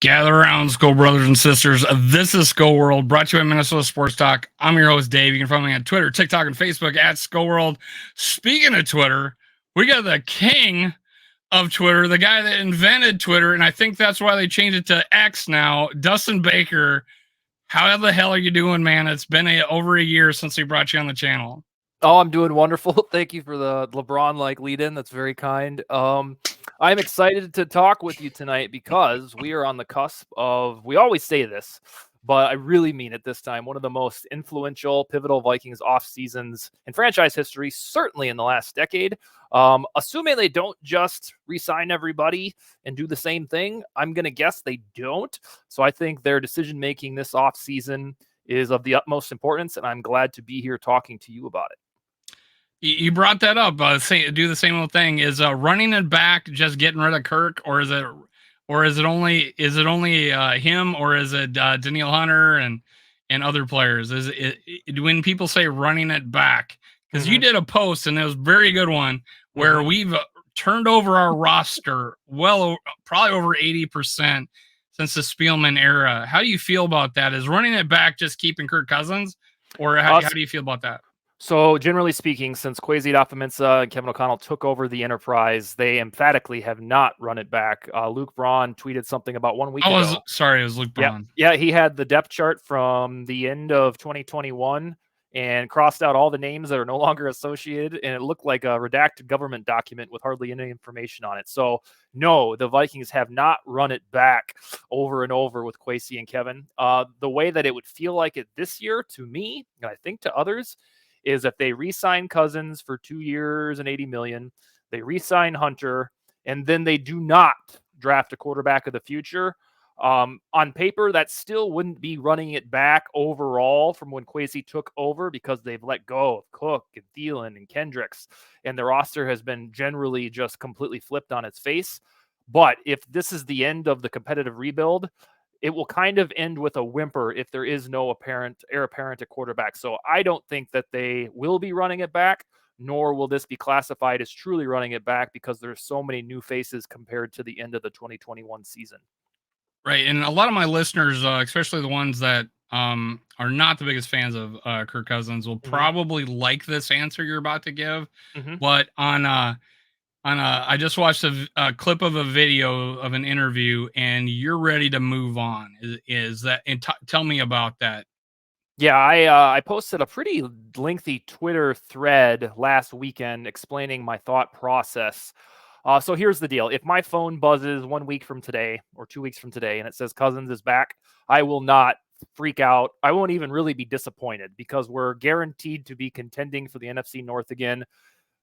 Gather around, Skull brothers and sisters. This is Skull World, brought to you by Minnesota Sports Talk. I'm your host, Dave. You can follow me on Twitter, TikTok, and Facebook at Skull World. Speaking of Twitter, we got the king of Twitter, the guy that invented Twitter, and I think that's why they changed it to X now, Dustin Baker. How the hell are you doing, man? It's been over a year since we brought you on the channel. Oh, I'm doing wonderful. Thank you for the LeBron-like lead-in. That's very kind. I'm excited to talk with you tonight because we are on the cusp of, we always say this, but I really mean it this time, one of the most influential, pivotal Vikings off seasons in franchise history, certainly in the last decade. Assuming they don't just re-sign everybody and do the same thing, I'm going to guess they don't. So I think their decision-making this off season is of the utmost importance, and I'm glad to be here talking to you about it. You brought that up. Do the same old thing. Is running it back just getting rid of Kirk, or is it only him, or is it Danielle Hunter and other players? Is it when people say running it back? Because you did a post, and it was a very good one, where we've turned over our roster probably over 80% since the Spielman era. How do you feel about that? Is running it back just keeping Kirk Cousins, or how do you feel about that? So generally speaking, since Kwesi Adofo-Mensah and Kevin O'Connell took over the enterprise, they emphatically have not run it back. Luke Braun tweeted something about 1 week ago. It was Luke Braun. Yeah, he had the depth chart from the end of 2021 and crossed out all the names that are no longer associated, and it looked like a redacted government document with hardly any information on it. So no, the Vikings have not run it back over and over with Kwesi and Kevin. The way that it would feel like it this year, to me, and I think to others, is if they re-sign Cousins for 2 years and $80 million, they re-sign Hunter, and then they do not draft a quarterback of the future. On paper, that still wouldn't be running it back overall from when Kwesi took over, because they've let go of Cook and Thielen and Kendricks, and the roster has been generally just completely flipped on its face. But if this is the end of the competitive rebuild, it will kind of end with a whimper if there is no heir apparent at quarterback. So I don't think that they will be running it back, nor will this be classified as truly running it back, because there's so many new faces compared to the end of the 2021 season. Right. And a lot of my listeners, especially the ones that are not the biggest fans of Kirk Cousins, will probably like this answer you're about to give. But I just watched a clip of a video of an interview, and you're ready to move on. Is that? And tell me about that. Yeah, I posted a pretty lengthy Twitter thread last weekend explaining my thought process. So here's the deal. If my phone buzzes 1 week from today or 2 weeks from today and it says Cousins is back, I will not freak out. I won't even really be disappointed, because we're guaranteed to be contending for the NFC North again.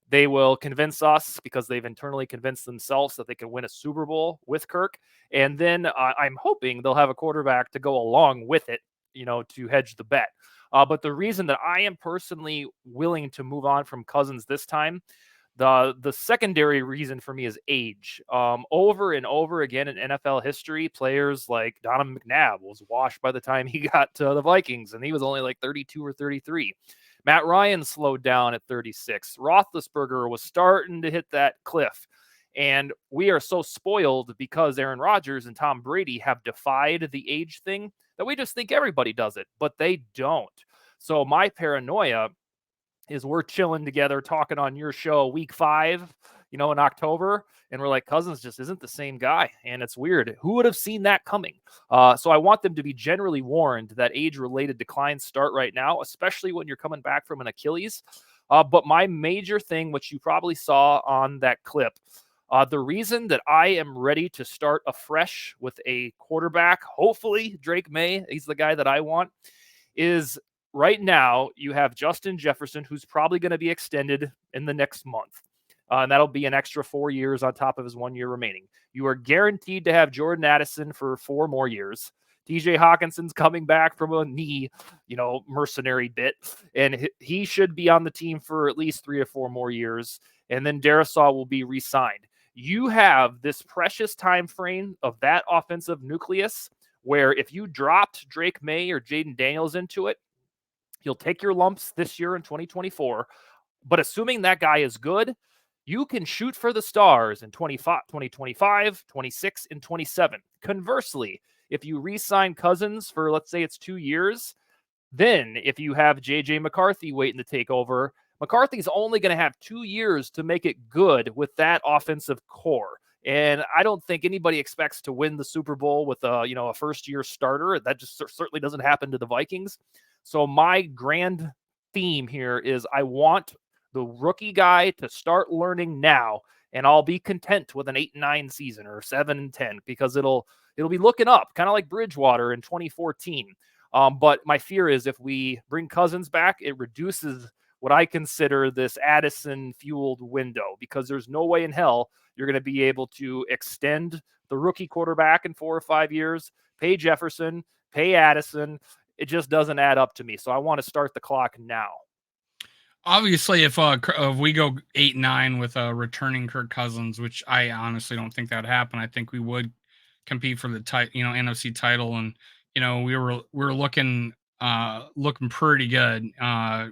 They will convince us, because they've internally convinced themselves, that they can win a Super Bowl with Kirk. And then I'm hoping they'll have a quarterback to go along with it, to hedge the bet. But the reason that I am personally willing to move on from Cousins this time, the secondary reason for me is age. Over and over again in NFL history, players like Donovan McNabb was washed by the time he got to the Vikings, and he was only like 32 or 33. Matt Ryan slowed down at 36. Roethlisberger was starting to hit that cliff. And we are so spoiled because Aaron Rodgers and Tom Brady have defied the age thing that we just think everybody does it, but they don't. So my paranoia is we're chilling together talking on your show week 5, in October, and we're like, Cousins just isn't the same guy, and it's weird. Who would have seen that coming? So I want them to be generally warned that age-related declines start right now, especially when you're coming back from an Achilles. But my major thing, which you probably saw on that clip, the reason that I am ready to start afresh with a quarterback, hopefully Drake May, he's the guy that I want, is right now you have Justin Jefferson, who's probably going to be extended in the next month. And that'll be an extra 4 years on top of his 1 year remaining. You are guaranteed to have Jordan Addison for 4 more years. TJ Hawkinson's coming back from a knee, mercenary bit, and he should be on the team for at least 3 or 4 more years. And then Darisaw will be re-signed. You have this precious time frame of that offensive nucleus where if you dropped Drake May or Jaden Daniels into it, you'll take your lumps this year in 2024. But assuming that guy is good, you can shoot for the stars in 2025, 26, and 27. Conversely, If you re-sign Cousins for, let's say it's 2 years, then if you have J.J. McCarthy waiting to take over, McCarthy's only going to have 2 years to make it good with that offensive core. And I don't think anybody expects to win the Super Bowl with a first-year starter. That just certainly doesn't happen to the Vikings. So my grand theme here is I want the rookie guy to start learning now, and I'll be content with an 8-9 season or 7-10 because it'll be looking up, kind of like Bridgewater in 2014. But my fear is if we bring Cousins back, it reduces what I consider this Addison-fueled window, because there's no way in hell you're going to be able to extend the rookie quarterback in 4 or 5 years, pay Jefferson, pay Addison. It just doesn't add up to me. So I want to start the clock now. Obviously, if we go 8-9 with returning Kirk Cousins, which I honestly don't think that would happen, I think we would compete for the NFC title, and we were looking pretty good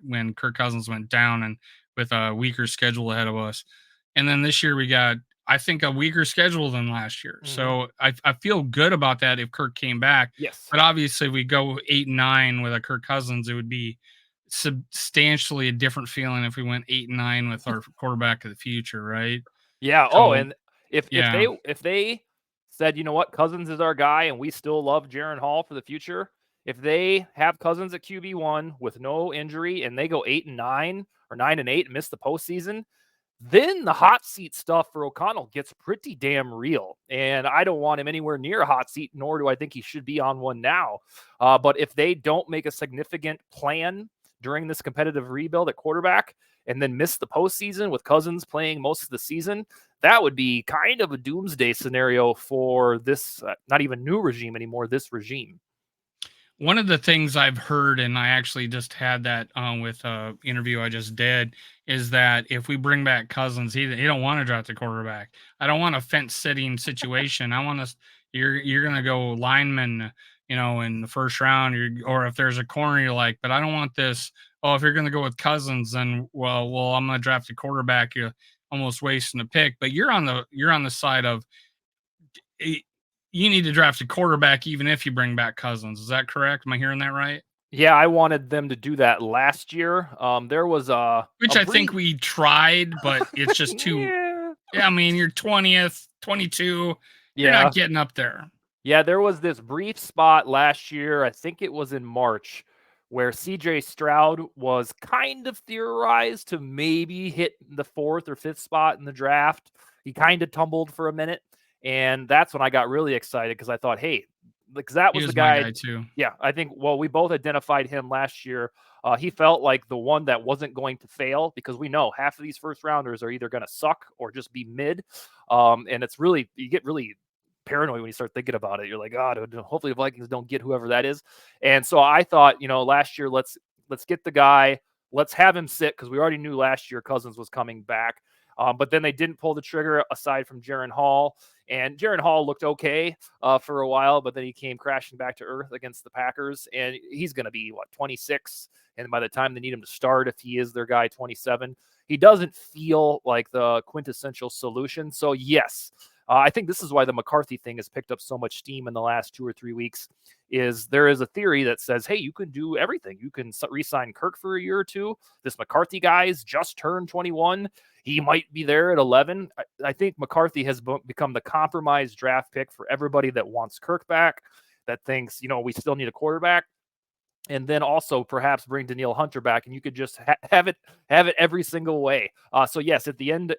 when Kirk Cousins went down, and with a weaker schedule ahead of us. And then this year we got, I think, a weaker schedule than last year. Mm-hmm. So I feel good about that if Kirk came back. Yes. But obviously, if we go 8-9 with a Kirk Cousins, it would be substantially a different feeling if we went 8-9 with our quarterback of the future, right? Yeah. So, and if they said, you know what, Cousins is our guy, and we still love Jaren Hall for the future, if they have Cousins at QB1 with no injury and they go 8-9 or 9-8 and miss the postseason, then the hot seat stuff for O'Connell gets pretty damn real. And I don't want him anywhere near a hot seat, nor do I think he should be on one now. But if they don't make a significant plan during this competitive rebuild at quarterback and then miss the postseason with Cousins playing most of the season, that would be kind of a doomsday scenario for this, not even new regime anymore, this regime. One of the things I've heard, and I actually just had that with an interview I just did, is that if we bring back Cousins, he don't want to draft a quarterback. I don't want a fence-sitting situation. I want to. You're gonna go lineman, in the first round, or if there's a corner you like, but I don't want this. Oh, if you're gonna go with Cousins, then well, I'm gonna draft a quarterback. You're almost wasting a pick. But you're on the side of you need to draft a quarterback even if you bring back Cousins. Is that correct? Am I hearing that right? Yeah, I wanted them to do that last year. There was I think we tried, but it's just too. Yeah, I mean, you're 20th, 22. You're not getting up there. Yeah, there was this brief spot last year, I think it was in March, where CJ Stroud was kind of theorized to maybe hit the 4th or 5th spot in the draft. He kind of tumbled for a minute. And that's when I got really excited because I thought, hey, because that was the guy. My guy too. Yeah, I think, we both identified him last year. He felt like the one that wasn't going to fail, because we know half of these first rounders are either going to suck or just be mid. And it's really, you get really paranoid when you start thinking about it. You're like, God, hopefully the Vikings don't get whoever that is. And so I thought, last year, let's get the guy, let's have him sit, because we already knew last year Cousins was coming back. But then they didn't pull the trigger aside from Jaren Hall. And Jaren Hall looked okay for a while, but then he came crashing back to earth against the Packers. And he's going to be, 26? And by the time they need him to start, if he is their guy, 27. He doesn't feel like the quintessential solution. So, yes, I think this is why the McCarthy thing has picked up so much steam in the last 2 or 3 weeks. There is a theory that says, hey, you can do everything. You can re-sign Kirk for a year or two. This McCarthy guy's just turned 21. He might be there at 11. I think McCarthy has become the compromise draft pick for everybody that wants Kirk back, that thinks, we still need a quarterback. And then also perhaps bring Danielle Hunter back, and you could just have it every single way. So yes, at the end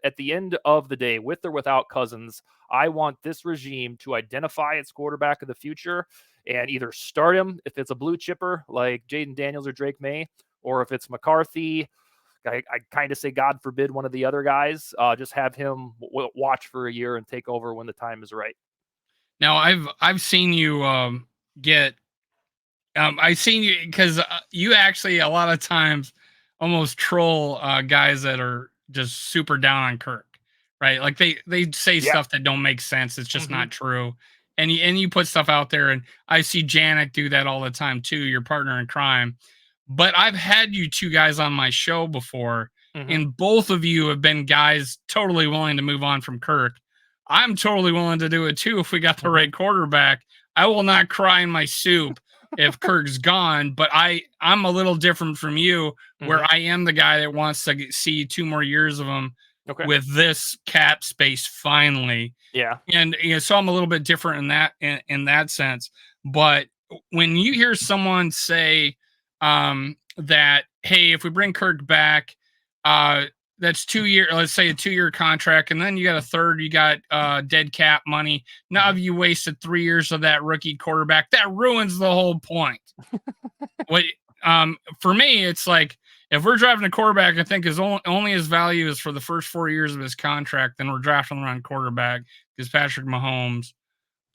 of the day, with or without Cousins, I want this regime to identify its quarterback of the future and either start him if it's a blue chipper like Jaden Daniels or Drake May, or if it's McCarthy, I kind of say, God forbid, one of the other guys, just have him watch for a year and take over when the time is right. Now, I've seen you get. I've seen you, because you actually a lot of times almost troll guys that are just super down on Kirk, right? Like they say stuff that don't make sense. It's just not true. And you put stuff out there, and I see Janik do that all the time too, your partner in crime. But I've had you two guys on my show before, and both of you have been guys totally willing to move on from Kirk. I'm totally willing to do it too if we got the right quarterback. I will not cry in my soup if Kirk's gone, but I'm a little different from you, where I am the guy that wants to see 2 more years of him Okay. with this cap space finally. Yeah. And so I'm a little bit different in that sense. But when you hear someone say that, hey, if we bring Kirk back, that's 2 year, let's say a 2 year contract, and then you got a third, you got dead cap money. Now have you wasted 3 years of that rookie quarterback? That ruins the whole point. What for me, it's like, if we're drafting a quarterback, I think only his value is for the first 4 years of his contract, then we're drafting around quarterback, because Patrick Mahomes,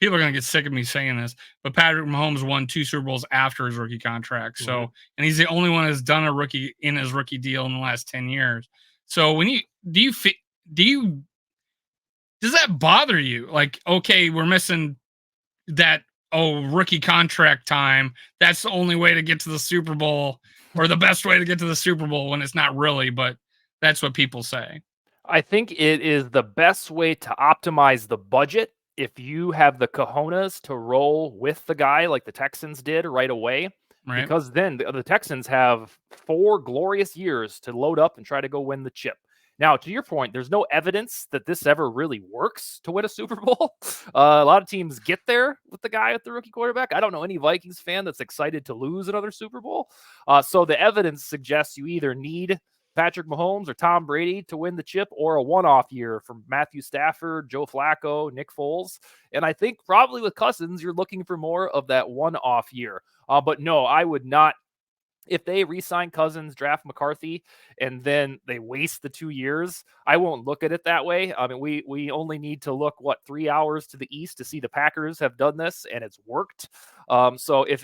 people are going to get sick of me saying this, but Patrick Mahomes won 2 Super Bowls after his rookie contract. So, and he's the only one that's done a rookie in his rookie deal in the last 10 years. So when do you does that bother you? Like, okay, we're missing that, rookie contract time. That's the only way to get to the Super Bowl, or the best way to get to the Super Bowl, when it's not really, but that's what people say. I think it is the best way to optimize the budget if you have the cojones to roll with the guy like the Texans did right away, Right. because then the Texans have 4 glorious years to load up and try to go win the chip. Now, to your point, there's no evidence that this ever really works to win a Super Bowl. A lot of teams get there with the guy with the rookie quarterback. I don't know any Vikings fan that's excited to lose another Super Bowl. So the evidence suggests you either need Patrick Mahomes or Tom Brady to win the chip, or a one-off year from Matthew Stafford, Joe Flacco, Nick Foles. And I think probably with Cousins, you're looking for more of that one-off year. But no, I would not. If they re-sign Cousins, draft McCarthy, and then they waste the 2 years, I won't look at it that way. I mean, we only need to look 3 hours to the east to see the Packers have done this, and it's worked. So if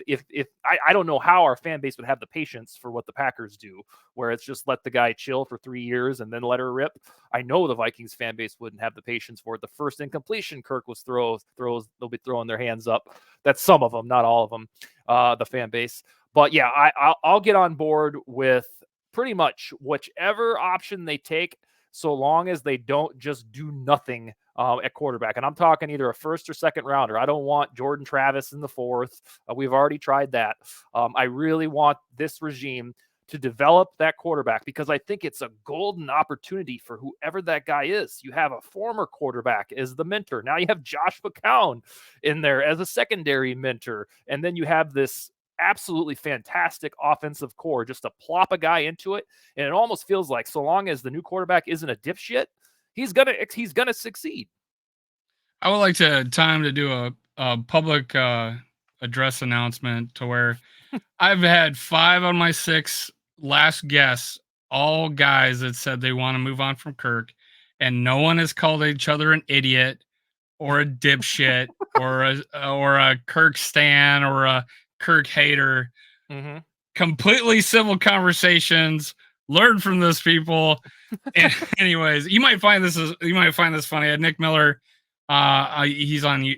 I don't know how our fan base would have the patience for what the Packers do, where it's just let the guy chill for 3 years and then let her rip. I know the Vikings fan base wouldn't have the patience for it. The first incompletion Kirk was throws, they'll be throwing their hands up. That's some of them, not all of them, the fan base. But yeah, I'll get on board with pretty much whichever option they take, so long as they don't just do nothing at quarterback. And I'm talking either a first or second rounder. I don't want Jordan Travis in the fourth. We've already tried that. I really want this regime to develop that quarterback, because I think it's a golden opportunity for whoever that guy is. You have a former quarterback as the mentor. Now you have Josh McCown in there as a secondary mentor. And then you have this absolutely fantastic offensive core just to plop a guy into it. And it almost feels like, so long as the new quarterback isn't a dipshit, he's gonna succeed. I would like time to do a public address announcement, to where I've had 5 on my 6 last guests, all guys that said they want to move on from Kirk, and no one has called each other an idiot or a dipshit or a Kirk stan or a Kirk hater. Completely civil conversations. Learn from those people. And anyways, you might find this funny. I had Nick Miller. He's on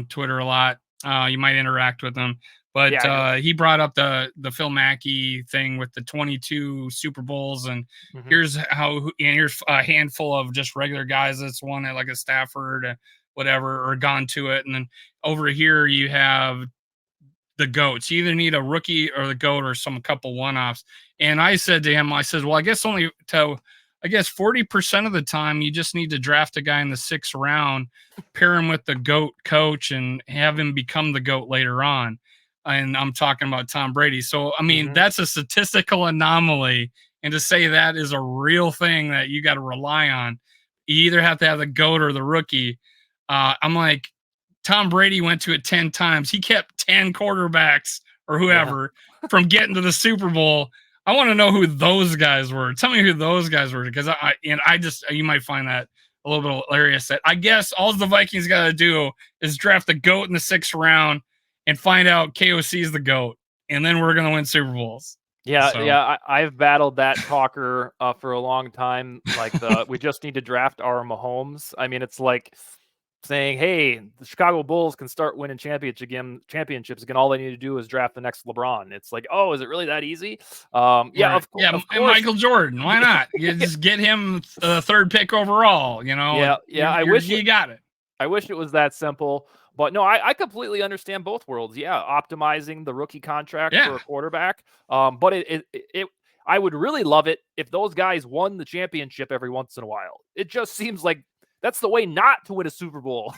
Twitter a lot. You might interact with him. But he brought up the Phil Mackey thing with the 22 Super Bowls, and here's a handful of just regular guys that's won it, like a Stafford, whatever, or gone to it. And then over here you have the GOATs. You either need a rookie or the GOAT, or some couple one-offs. And I said to him, I said, well, I guess 40% of the time you just need to draft a guy in the 6th round, pair him with the GOAT coach, and have him become the GOAT later on. And I'm talking about Tom Brady. So, I mean, that's a statistical anomaly. And to say that is a real thing that you got to rely on, you either have to have the GOAT or the rookie. I'm like, Tom Brady went to it 10 times. He kept 10 quarterbacks or whoever from getting to the Super Bowl. I want to know who those guys were. Tell me who those guys were, because you might find that a little bit hilarious. That I guess all the Vikings got to do is draft the GOAT in the 6th round and find out KOC is the GOAT, and then we're gonna win Super Bowls. I've battled that talker for a long time. Like we just need to draft our Mahomes. I mean, it's like saying, hey, the Chicago Bulls can start winning championships again. All they need to do is draft the next LeBron. It's like, oh, is it really that easy? Of course. And Michael Jordan, why not? You just get him the 3rd pick overall. I wish you got it. I wish it was that simple. But no, I completely understand both worlds. Yeah, optimizing the rookie contract for Yeah. a quarterback. But I would really love it if those guys won the championship every once in a while. It just seems like that's the way not to win a Super Bowl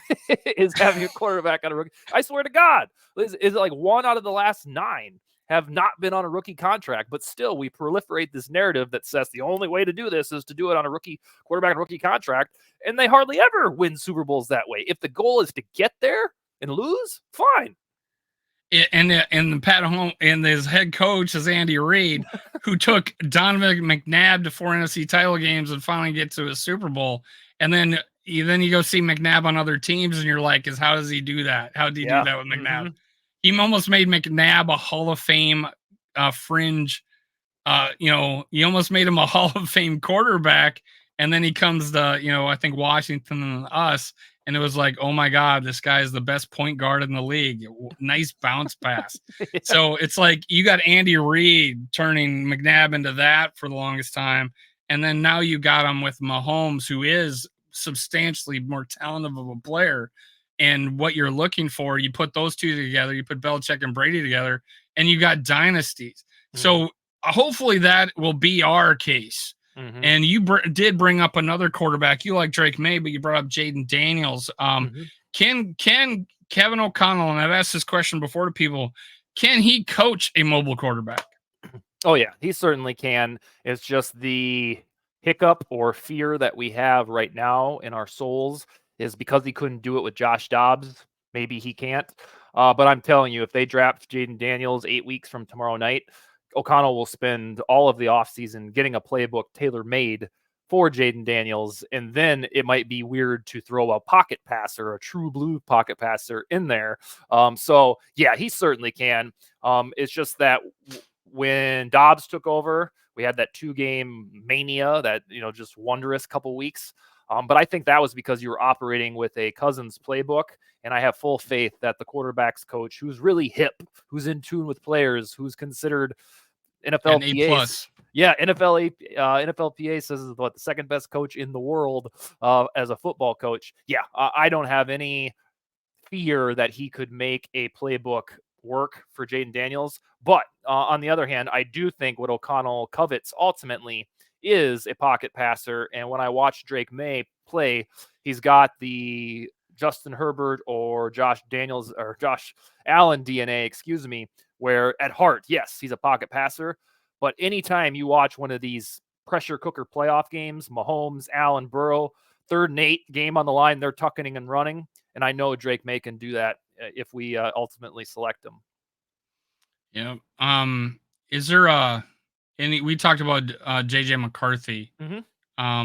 is having a quarterback on a rookie. I swear to God, is it like 1 out of the last 9 have not been on a rookie contract, but still we proliferate this narrative that says the only way to do this is to do it on a rookie quarterback and rookie contract, and they hardly ever win Super Bowls that way. If the goal is to get there and lose, fine. And the Pat Home and his head coach is Andy Reid, who took Donovan McNabb to 4 NFC title games and finally get to a Super Bowl. And then you go see McNabb on other teams, and you're like, how does he do that? How did he do that with McNabb? Mm-hmm. He almost made McNabb a Hall of Fame fringe. You almost made him a Hall of Fame quarterback, and then he comes to, I think Washington and us, and it was like, oh my God, this guy is the best point guard in the league. Nice bounce pass. Yeah. So it's like you got Andy Reid turning McNabb into that for the longest time, and then now you got him with Mahomes, who is substantially more talented of a player. And what you're looking for, you put those two together, you put Belichick and Brady together, and you got dynasties. So hopefully that will be our case. Mm-hmm. And you did bring up another quarterback. You like Drake May, but you brought up Jaden Daniels. Can Kevin O'Connell, and I've asked this question before to people, can he coach a mobile quarterback? Oh, yeah, he certainly can. It's just the hiccup or fear that we have right now in our souls is because he couldn't do it with Josh Dobbs. Maybe he can't. But I'm telling you, if they draft Jaden Daniels 8 weeks from tomorrow night, O'Connell will spend all of the offseason getting a playbook tailor-made for Jaden Daniels, and then it might be weird to throw a pocket passer, a true blue pocket passer in there. So, yeah, he certainly can. It's just that when Dobbs took over, we had that 2-game mania, that, just wondrous couple weeks. But I think that was because you were operating with a Cousins playbook, and I have full faith that the quarterback's coach, who's really hip, who's in tune with players, who's considered NFLPA. Yeah, NFLPA says is the second best coach in the world as a football coach. Yeah, I don't have any fear that he could make a playbook work for Jaden Daniels. But on the other hand, I do think what O'Connell covets ultimately is a pocket passer. And when I watch Drake May play, he's got the Justin Herbert or Josh Allen DNA, where at heart, yes, he's a pocket passer. But anytime you watch one of these pressure cooker playoff games, Mahomes, Allen, Burrow, 3rd and 8 game on the line, they're tucking and running. And I know Drake May can do that if we ultimately select him. Yeah. Is there we talked about JJ McCarthy a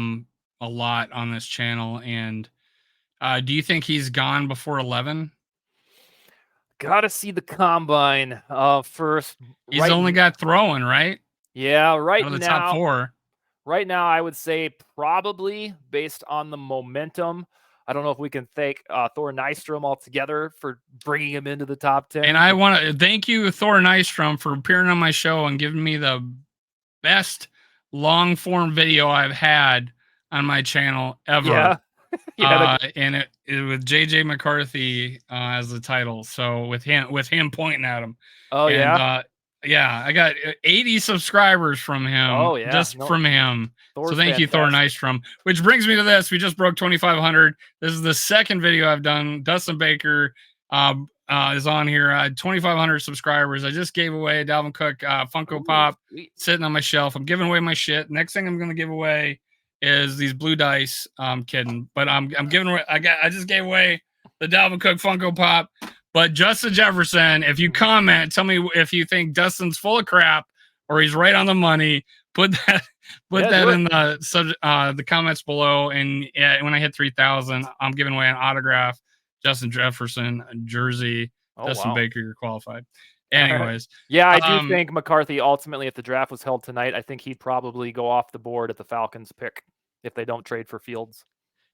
lot on this channel, and do you think he's gone before 11? Gotta see the combine first. He's only got throwing, right? Yeah, right out of the now. top 4. Right now, I would say probably based on the momentum. I don't know if we can thank Thor Nystrom altogether for bringing him into the top 10. And I want to thank you, Thor Nystrom, for appearing on my show and giving me the best long form video I've had on my channel ever. Yeah. And it with JJ McCarthy as the title. So with him pointing at him. Oh, and, yeah, I got 80 subscribers from him. Oh, yeah. From him. Thor's so thank you, Thor Nystrom. Which brings me to this. We just broke 2,500. This is the second video I've done. Dustin Baker is on here. I had 2,500 subscribers. I just gave away a Dalvin Cook Funko Pop sitting on my shelf. I'm giving away my shit. Next thing I'm going to give away is these blue dice. I'm kidding, but I'm giving away. I just gave away the Dalvin Cook Funko Pop. But Justin Jefferson, if you comment, tell me if you think Dustin's full of crap or he's right on the money. Put that in the comments below. And when I hit 3,000, I'm giving away an autograph, Justin Jefferson jersey. Dustin Baker, you're qualified. Anyways, yeah, I do think McCarthy ultimately, if the draft was held tonight, I think he'd probably go off the board at the Falcons pick if they don't trade for Fields.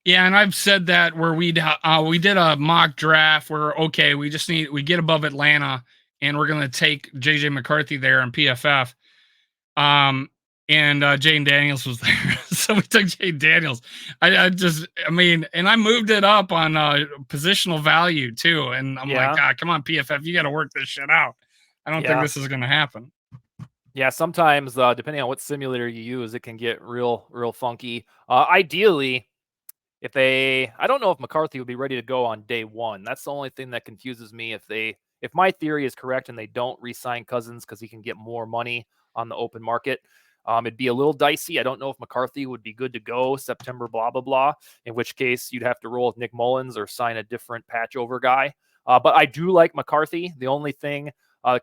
Yeah, and I've said that where we did a mock draft where we get above Atlanta and we're gonna take JJ McCarthy there in PFF. And and Jane Daniels was there. So we took Jane Daniels. I mean, and I moved it up on positional value too. And I'm like, Yeah. come on, PFF, you got to work this shit out. I don't think Yeah. this is going to happen. Yeah, sometimes depending on what simulator you use, it can get real funky. Ideally, I don't know if McCarthy would be ready to go on day one. That's the only thing that confuses me. If my theory is correct and they don't re-sign Cousins because he can get more money on the open market, it'd be a little dicey. I don't know if McCarthy would be good to go September, blah blah blah. In which case, you'd have to roll with Nick Mullins or sign a different patch over guy. But I do like McCarthy. The only thing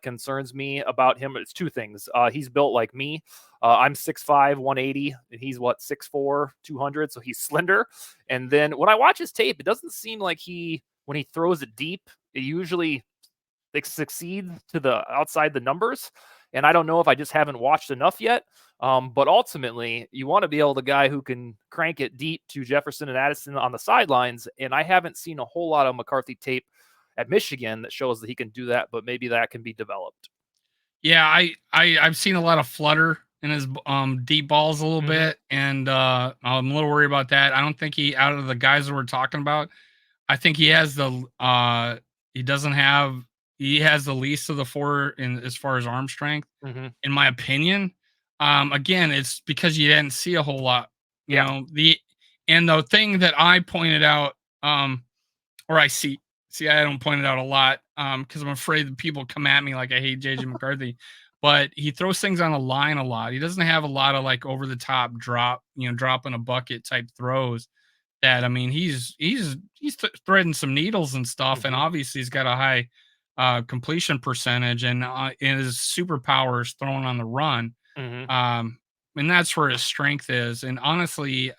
concerns me about him is two things. He's built like me. I'm 6'5", 180, and he's 6'4", 200, so he's slender. And then when I watch his tape, it doesn't seem like when he throws it deep, it usually succeeds to the outside the numbers. And I don't know if I just haven't watched enough yet. But ultimately, you want to be able the guy who can crank it deep to Jefferson and Addison on the sidelines. And I haven't seen a whole lot of McCarthy tape at Michigan that shows that he can do that, but maybe that can be developed. Yeah, I've seen a lot of flutter in his deep balls a little Mm-hmm. bit, and I'm a little worried about that. I don't think he, out of the guys that we're talking about, I think he has he doesn't have he has the least of the four in as far as arm strength, Mm-hmm. in my opinion. Again, it's because you didn't see a whole lot, Yeah. and the thing that I pointed out, or I see, I don't point it out a lot, because I'm afraid that people come at me like I hate JJ McCarthy, but he throws things on the line a lot. He doesn't have a lot of like over the top drop in a bucket type throws. That, I mean, threading some needles and stuff, and Mm-hmm. obviously he's got a high completion percentage, and his superpower is throwing on the run. Mm-hmm. Um, and that's where his strength is. And honestly,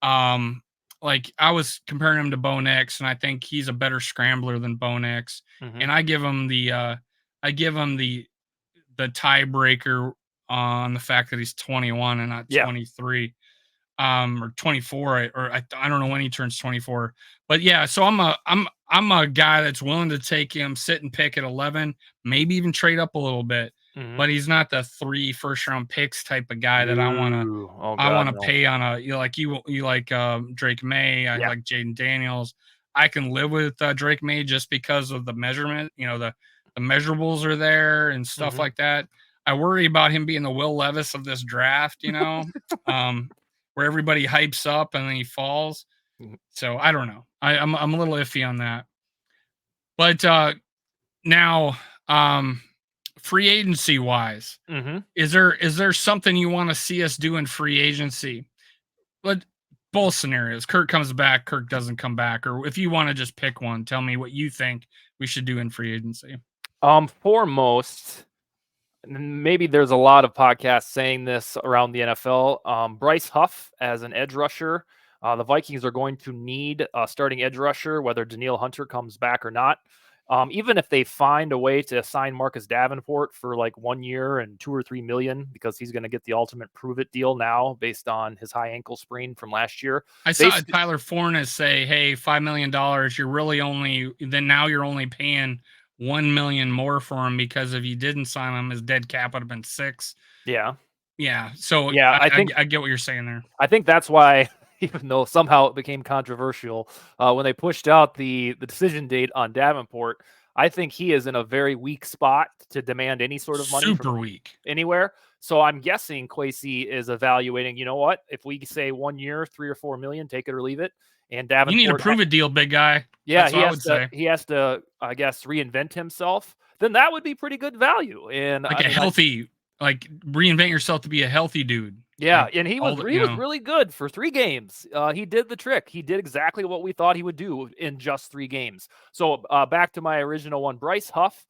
um, I was comparing him to Bo Nix, and I think he's a better scrambler than Bo Nix. Mm-hmm. And I give him the tiebreaker on the fact that he's 21 and not Yeah. 23, or 24, I don't know when he turns 24. But yeah, so I'm a guy that's willing to take him, sit and pick at 11, maybe even trade up a little bit. Mm-hmm. But he's not the 3 first round picks type of guy that No. Oh I God, want to no. pay on a, you like Drake May. I Yeah. like Jaden Daniels. I can live with Drake May just because of the measurement. The measurables are there and stuff Mm-hmm. like that. I worry about him being the Will Levis of this draft. Um, where everybody hypes up and then he falls. Mm-hmm. So I don't know. I'm a little iffy on that. But now, free agency wise, Mm-hmm. is there something you want to see us do in free agency? But both scenarios. Kirk comes back, Kirk doesn't come back, or if you want to just pick one, tell me what you think we should do in free agency. Foremost, and maybe there's a lot of podcasts saying this around the NFL. Bryce Huff as an edge rusher. The Vikings are going to need a starting edge rusher, whether Danielle Hunter comes back or not. Even if they find a way to sign Marcus Davenport for like 1 year and $2 or $3 million, because he's going to get the ultimate prove it deal now based on his high ankle sprain from last year. I saw Tyler Fornes say, "Hey, $5 million. You're only paying 1 million more for him, because if you didn't sign him, his dead cap would have been 6." Yeah. Yeah, so Yeah. I get what you're saying there. I think that's why, even though somehow it became controversial when they pushed out the decision date on Davenport, I think he is in a very weak spot to demand any sort of money from Super weak. anywhere. So I'm guessing Kwesi is evaluating, you know what, if we say 1 year, 3 or 4 million, take it or leave it. And You need a Davenport, prove it deal, big guy. yeah, That's what I would say. he has to, I guess, reinvent himself. Then that would be pretty good value. And Like I a mean, healthy, like reinvent yourself to be a healthy dude. yeah, Like and he all was the, really good for 3 games. He did the trick. He did exactly what we thought he would do in just 3 games. So back to my original one, Bryce Huff.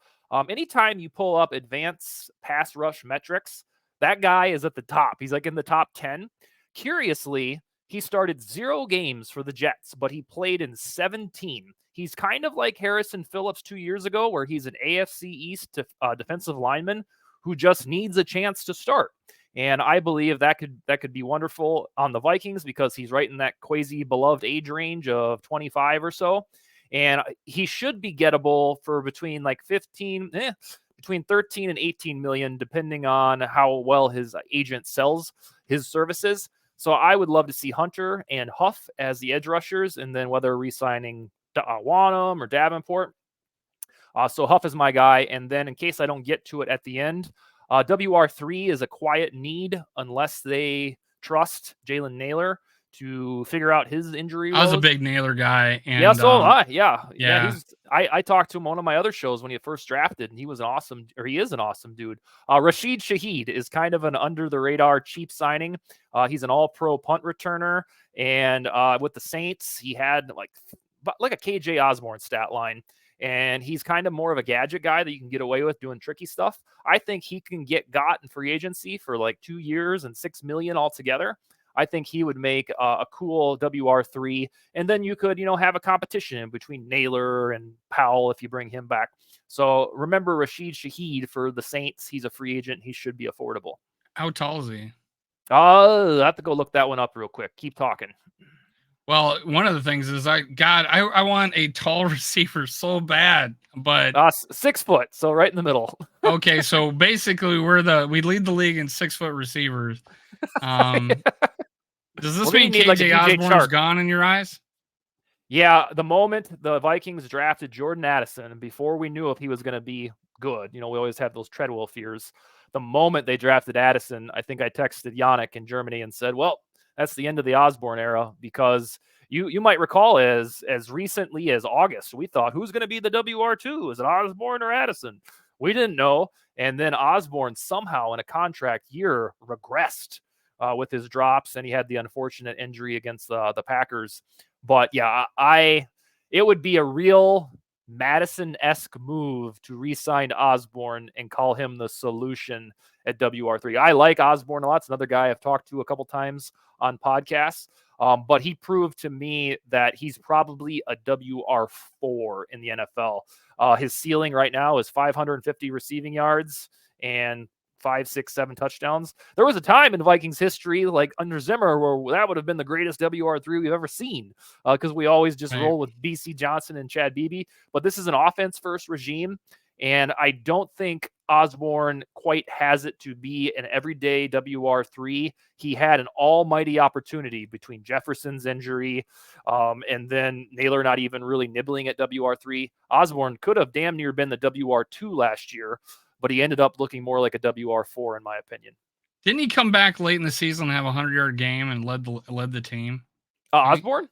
Anytime you pull up advanced pass rush metrics, that guy is at the top. He's like in the top 10. Curiously, he started 0 games for the Jets, but he played in 17. He's kind of like Harrison Phillips 2 years ago, where he's an AFC East defensive lineman who just needs a chance to start. And I believe that could be wonderful on the Vikings, because he's right in that quasi beloved age range of 25 or so. And he should be gettable for between like 15, between 13 and 18 million, depending on how well his agent sells his services. So I would love to see Hunter and Huff as the edge rushers, and then whether re-signing Wanham or Davenport. So Huff is my guy. And then in case I don't get to it at the end, WR3 is a quiet need unless they trust Jalen Naylor to figure out his injury I was a woes. big Naylor guy, and Yeah, so yeah. yeah. I talked to him on one of my other shows when he first drafted, and he is an awesome dude. Rashid Shaheed is kind of an under the radar cheap signing. He's an all pro punt returner, and with the Saints, he had like a KJ Osborne stat line. And he's kind of more of a gadget guy that you can get away with doing tricky stuff. I think he can get got in free agency for like 2 years and $6 million altogether. I think he would make a cool WR3. And then you could, have a competition between Naylor and Powell if you bring him back. So remember Rashid Shaheed for the Saints. He's a free agent. He should be affordable. How tall is he? I have to go look that one up real quick. Keep talking. Well, one of the things is I want a tall receiver so bad, but 6 foot, so right in the middle. Okay, so basically we lead the league in 6 foot receivers. Does this mean KJ Osborne's gone in your eyes? Yeah, the moment the Vikings drafted Jordan Addison, and before we knew if he was going to be good, we always have those Treadwell fears. The moment they drafted Addison, I think I texted Yannick in Germany and said, well, that's the end of the Osborne era, because you might recall as recently as August, we thought, who's going to be the WR2? Is it Osborne or Addison? We didn't know. And then Osborne somehow in a contract year regressed with his drops, and he had the unfortunate injury against the Packers. But yeah, it would be a real Madison-esque move to re-sign Osborne and call him the solution at WR3. I like Osborne a lot. It's another guy I've talked to a couple times on podcasts. But he proved to me that he's probably a WR4 in the NFL. His ceiling right now is 550 receiving yards and 5, 6, 7 touchdowns. There was a time in Vikings history, like under Zimmer, where that would have been the greatest WR3 we've ever seen, because we always just roll with BC Johnson and Chad Beebe. But this is an offense-first regime, and I don't think Osborne quite has it to be an everyday WR3. He had an almighty opportunity between Jefferson's injury and then Naylor not even really nibbling at WR3. Osborne could have damn near been the WR2 last year, but he ended up looking more like a WR4 in my opinion. Didn't he come back late in the season and have a 100-yard game and led the team? Osborne?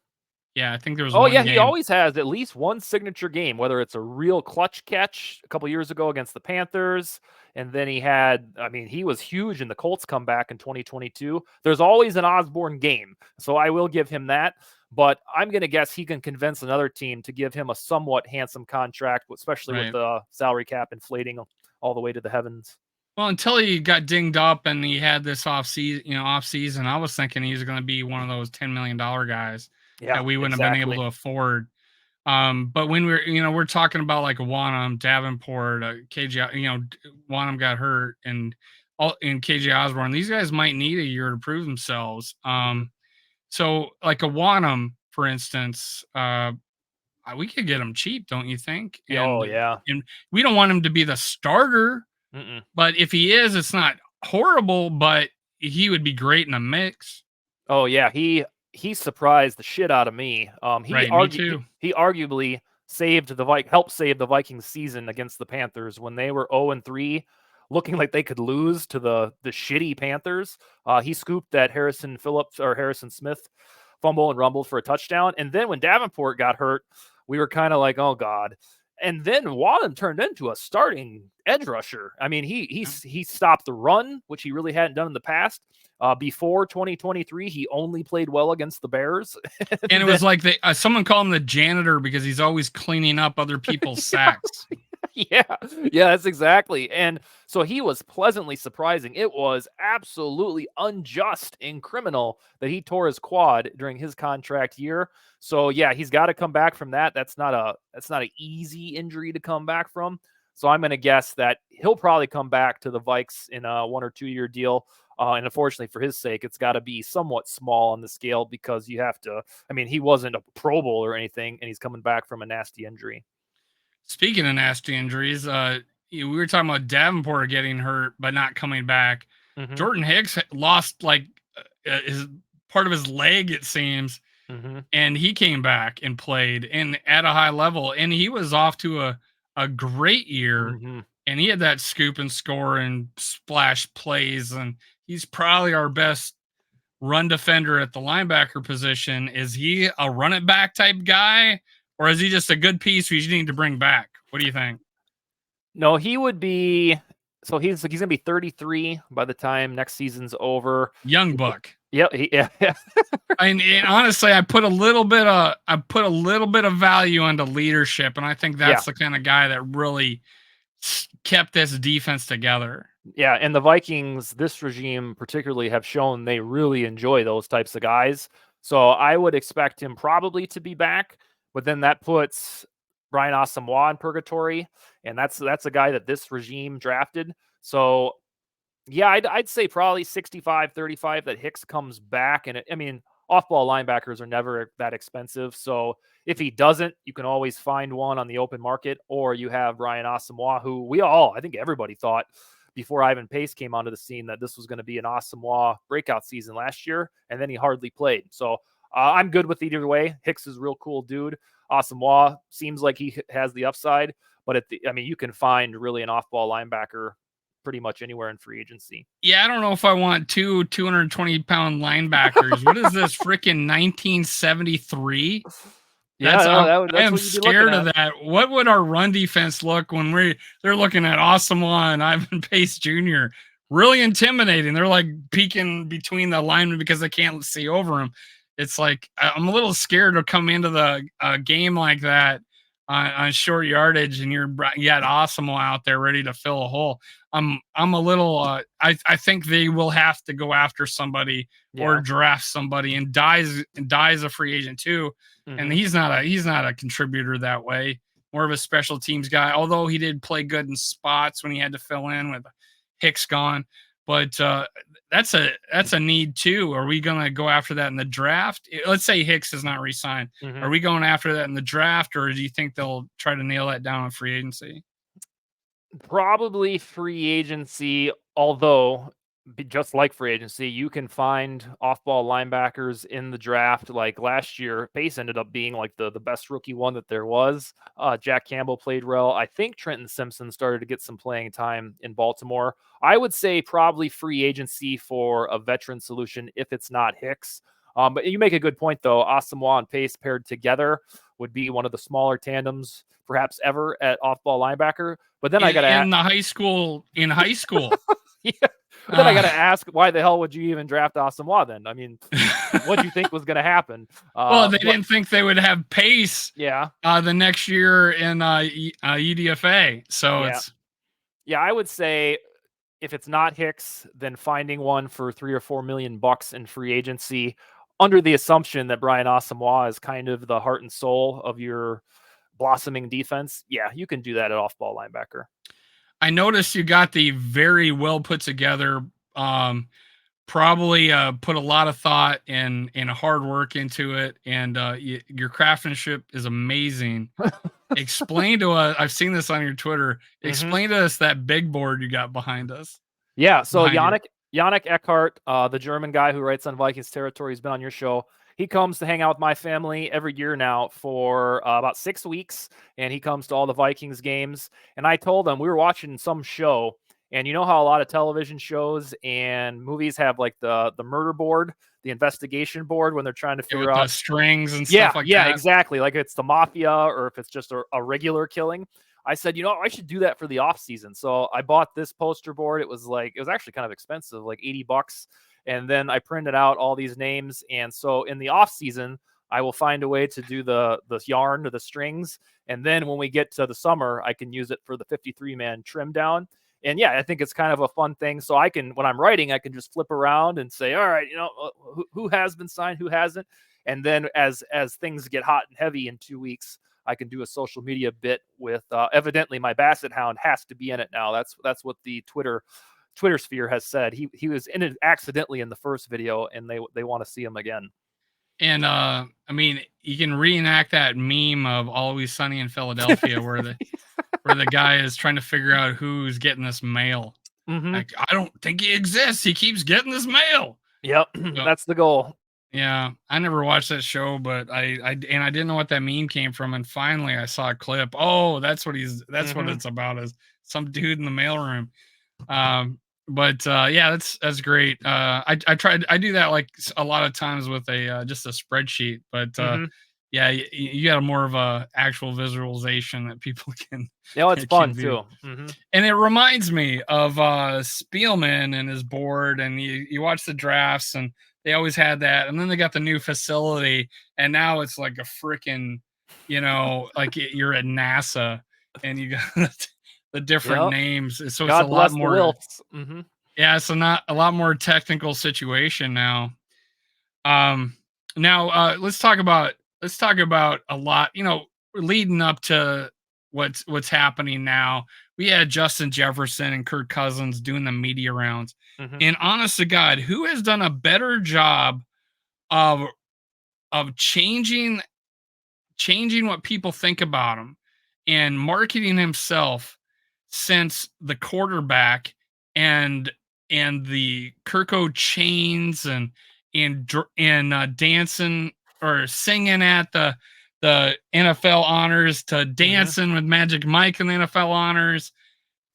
Yeah, I think there was one game. He always has at least one signature game, whether it's a real clutch catch a couple years ago against the Panthers, and then he was huge in the Colts comeback in 2022. There's always an Osborne game, so I will give him that. But I'm going to guess he can convince another team to give him a somewhat handsome contract, especially with the salary cap inflating all the way to the heavens. Well, until he got dinged up and he had this off season, I was thinking he was going to be one of those $10 million guys that we wouldn't have been able to afford. But when we're talking about like a Wanham, Davenport, KJ, Wanham got hurt, and KJ Osborne, these guys might need a year to prove themselves. So like a Wanham, for instance, we could get him cheap, don't you think? And we don't want him to be the starter. But if he is, it's not horrible, but he would be great in a mix. Oh yeah, he surprised the shit out of me. Me too. He arguably helped save the Vikings season against the Panthers when they were 0-3, looking like they could lose to the shitty Panthers. He scooped that Harrison Smith fumble and rumble for a touchdown. And then when Davenport got hurt, we were kind of like, oh God. And then Wanham turned into a starting edge rusher. I mean, he stopped the run, which he really hadn't done in the past. Before 2023, he only played well against the Bears. And it was like someone called him the janitor because he's always cleaning up other people's sacks. Yeah, that's exactly. And so he was pleasantly surprising. It was absolutely unjust and criminal that he tore his quad during his contract year. So yeah, he's got to come back from that. That's not an easy injury to come back from. So I'm going to guess that he'll probably come back to the Vikes in a 1 or 2 year deal. And unfortunately for his sake, it's got to be somewhat small on the scale because you have to, he wasn't a Pro Bowl or anything, and he's coming back from a nasty injury. Speaking of nasty injuries, we were talking about Davenport getting hurt but not coming back. Mm-hmm. Jordan Hicks lost like his part of his leg, it seems, Mm-hmm. and he came back and played and at a high level, and he was off to a great year, Mm-hmm. and he had that scoop and score and splash plays, and he's probably our best run defender at the linebacker position. Is he a run it back type guy, or is he just a good piece we need to bring back? What do you think? No, he would be. So he's gonna be 33 by the time next season's over. Young buck. Yep. Yeah. And honestly, I put a little bit of value into leadership, and I think Yeah. that's the kind of guy that really kept this defense together. Yeah, and the Vikings, this regime particularly, have shown they really enjoy those types of guys. So I would expect him probably to be back, but then that puts Brian Asamoah in purgatory, and that's a guy that this regime drafted. So yeah, I'd say probably 65-35 that Hicks comes back. And I mean, off-ball linebackers are never that expensive. So if he doesn't, you can always find one on the open market, or you have Brian Asamoah, who I think everybody thought before Ivan Pace came onto the scene that this was going to be an Asamoah breakout season last year, and then he hardly played. So I'm good with either way. Hicks is a real cool dude. Asamoah seems like he has the upside, but you can find really an off-ball linebacker pretty much anywhere in free agency. Yeah, I don't know if I want two 220-pound linebackers. What is this freaking 1973? Yeah, I that's am what you'd be looking scared of at. that. What would our run defense look when they're looking at Asamoah and Ivan Pace Jr.? Really intimidating. They're like peeking between the linemen because they can't see over them. It's like I'm a little scared to come into the game like that on short yardage, and you got Asamoah out there ready to fill a hole. I'm a little. I think they will have to go after somebody or Yeah. draft somebody, and dies a free agent too. And Mm-hmm. he's not a contributor that way. More of a special teams guy. Although he did play good in spots when he had to fill in with Hicks gone. But that's a need too. Are we going to go after that in the draft? Let's say Hicks is not re-signed. Mm-hmm. Are we going after that in the draft, or do you think they'll try to nail that down in free agency? Probably free agency, although just like free agency, you can find off-ball linebackers in the draft. Like last year, Pace ended up being like the best rookie one that there was. Jack Campbell played well. I think Trenton Simpson started to get some playing time in Baltimore. I would say probably free agency for a veteran solution if it's not Hicks. But you make a good point, though. Asamoah and Pace paired together would be one of the smaller tandems perhaps ever at off-ball linebacker. But then I got to in high school. yeah. But then I got to ask, why the hell would you even draft Asamoah then? I mean, what do you think was going to happen? Well, they didn't think they would have Pace. Yeah. The next year in UDFA. So I would say if it's not Hicks, then finding one for $3 or $4 million in free agency, under the assumption that Brian Asamoah is kind of the heart and soul of your blossoming defense. Yeah, you can do that at off-ball linebacker. I noticed you got the very well put together. Probably put a lot of thought and hard work into it, and your craftsmanship is amazing. Explain to us. I've seen this on your Twitter. Explain to us that big board you got behind us. Yeah. So Yannick Eckhart, the German guy who writes on Vikings territory, has been on your show. He comes to hang out with my family every year now for about 6 weeks, and he comes to all the Vikings games. And I told him we were watching some show, and you know how a lot of television shows and movies have like the murder board, the investigation board when they're trying to figure out the strings and stuff like that. Yeah, exactly. Like if it's the mafia or if it's just a regular killing. I said, I should do that for the off season. So I bought this poster board. It was actually kind of expensive, like $80. And then I printed out all these names. And so in the off season, I will find a way to do the yarn or the strings. And then when we get to the summer, I can use it for the 53-man trim down. And yeah, I think it's kind of a fun thing. So when I'm writing, I can just flip around and say, all right, who has been signed, who hasn't. And then as things get hot and heavy in 2 weeks, I can do a social media bit with evidently my Basset Hound has to be in it now. That's what the Twitter sphere has said. He was in it accidentally in the first video, and they want to see him again. And I mean, you can reenact that meme of Always Sunny in Philadelphia where where the guy is trying to figure out who's getting this mail. Mm-hmm. Like, I don't think he exists. He keeps getting this mail. Yep, So, that's the goal. yeah, I never watched that show, but I didn't know what that meme came from, and finally I saw a clip. Oh, that's what Mm-hmm. it's about, is some dude in the mailroom. Um, but yeah, that's great. I do that like a lot of times with a just a spreadsheet, but Mm-hmm. yeah, you got a more of a actual visualization that people can Yeah, it's can fun view. too. Mm-hmm. And it reminds me of Spielman and his board, and you watch the drafts, and they always had that, and then they got the new facility, and now it's like a freaking, like you're at NASA, and you got the different Yep. names, so it's a God lot bless the more. Wilfs. Mm-hmm. Yeah, so not a lot more technical situation now. Um, Now let's talk about a lot. Leading up to what's happening now. We had Justin Jefferson and Kirk Cousins doing the media rounds, Mm-hmm. and honest to God, who has done a better job of changing what people think about him and marketing himself since the quarterback and the Kirko chains and dancing or singing at the NFL honors, to Mm-hmm. dancing with Magic Mike in the NFL honors,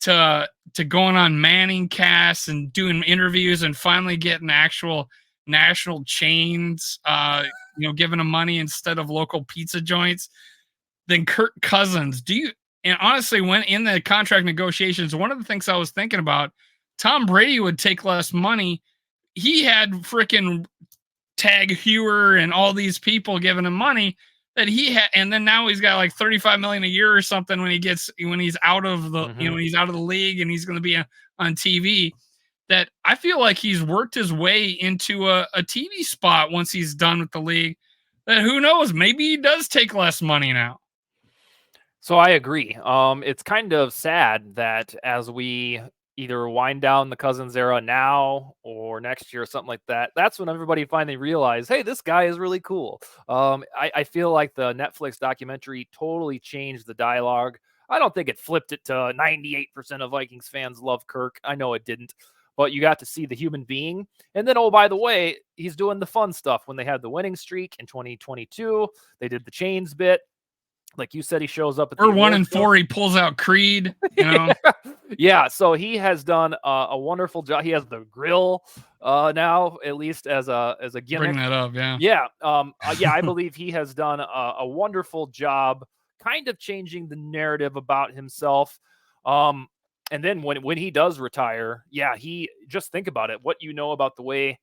to going on Manning casts and doing interviews and finally getting actual national chains, giving them money instead of local pizza joints. Then Kirk Cousins. And honestly, when in the contract negotiations, one of the things I was thinking about, Tom Brady would take less money. He had freaking Tag Heuer and all these people giving him money that he had, and then now he's got like 35 million a year or something when he's out of the Mm-hmm. when he's out of the league and he's going to be on TV. That I feel like he's worked his way into a TV spot once he's done with the league. That who knows, maybe he does take less money now. So I agree. It's kind of sad that as we either wind down the Cousins era now or next year or something like that, that's when everybody finally realized, hey, this guy is really cool. I feel like the Netflix documentary totally changed the dialogue. I don't think it flipped it to 98% of Vikings fans love Kirk. I know it didn't. But you got to see the human being. And then, oh, by the way, he's doing the fun stuff. When they had the winning streak in 2022, they did the chains bit. Like you said, he shows up at the Or one award and show. four, he pulls out Creed. Yeah, so he has done a wonderful job. He has the grill now, at least as a Bring gimmick. that up, yeah. Yeah, yeah, I believe he has done a wonderful job, kind of changing the narrative about himself. And then when he does retire, yeah, he just think about it. What you know about the way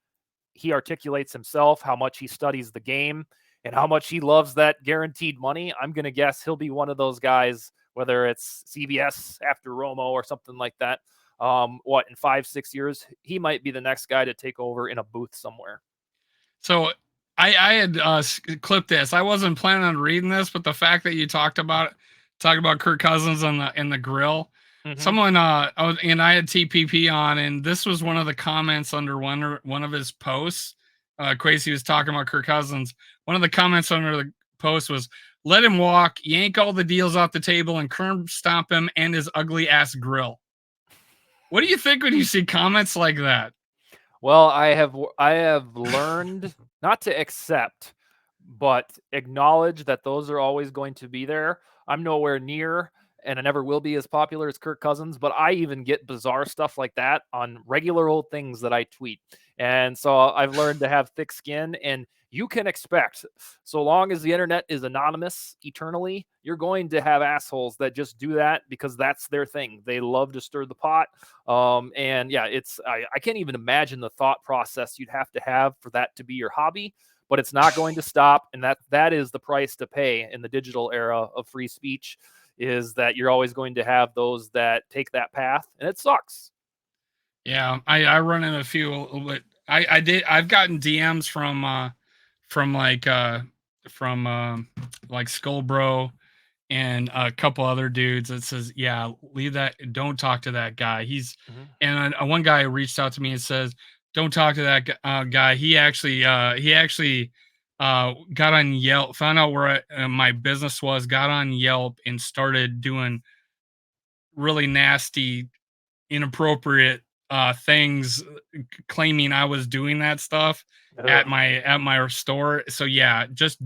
he articulates himself, how much he studies the game, and how much he loves that guaranteed money. I'm going to guess he'll be one of those guys, whether it's CBS after Romo or something like that. In 5-6 years, he might be the next guy to take over in a booth somewhere. So I had clipped this. I wasn't planning on reading this, but the fact that you talked about Kirk Cousins in the grill, Mm-hmm. someone I had TPP on, and this was one of the comments under one of his posts. Quasey was talking about Kirk Cousins. One of the comments under the post was, "Let him walk, yank all the deals off the table, and curb stomp him and his ugly ass grill." What do you think when you see comments like that? Well, I have learned not to accept, but acknowledge that those are always going to be there. I'm nowhere near, and I never will be as popular as Kirk Cousins, but I even get bizarre stuff like that on regular old things that I tweet. And so I've learned to have thick skin, and you can expect, so long as the internet is anonymous eternally, you're going to have assholes that just do that because that's their thing. They love to stir the pot. And yeah, I can't even imagine the thought process you'd have to have for that to be your hobby, but it's not going to stop. And that is the price to pay in the digital era of free speech, is that you're always going to have those that take that path, and it sucks. Yeah, I run in a few, but I've gotten DMs from from like Skullbro and a couple other dudes that says, yeah, leave that, don't talk to that guy. Mhm. And one guy reached out to me and says, don't talk to that guy. He actually got on Yelp, found out where my business was, got on Yelp and started doing really nasty, inappropriate things, claiming I was doing that stuff Ugh. at my store. So yeah, just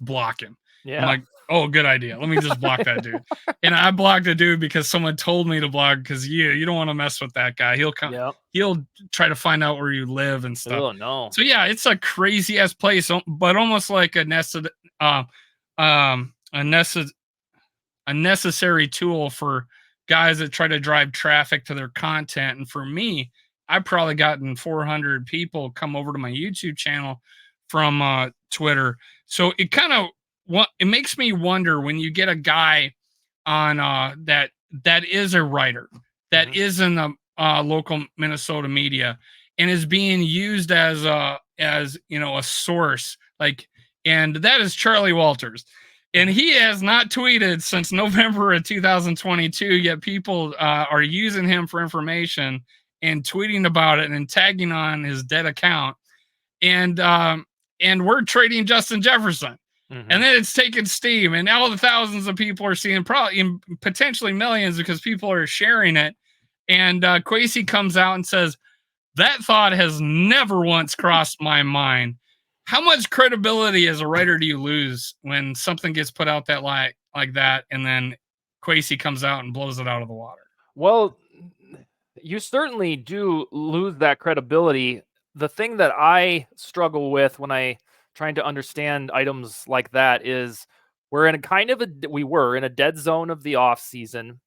block him. I'm Yeah. like, oh, good idea. Let me just block that dude. And I blocked the dude because someone told me to block, because you don't want to mess with that guy. Yeah. He'll try to find out where you live and stuff. Oh no. So yeah, it's a crazy ass place, but almost like uh, a necessary tool for guys that try to drive traffic to their content. And for me, I've probably gotten 400 people come over to my YouTube channel from Twitter. So it kind of it makes me wonder, when you get a guy on that is a writer, that Mhm. is in the local Minnesota media, and is being used as a source, like, and that is Charlie Walters. And Mhm. he has not tweeted since November of 2022, yet people are using him for information and tweeting about it and tagging on his dead account. And and we're trading Justin Jefferson. And Mhm. then it's taking steam, and all the thousands of people are seeing, probably potentially millions, because people are sharing it. And Kwesi comes out and says, that thought has never once crossed my mind. How much credibility as a writer do you lose when something gets put out like that, and then Kwesi comes out and blows it out of the water? Well, you certainly do lose that credibility. The thing that I struggle with when I trying to understand items like that is we were in a dead zone of the off season.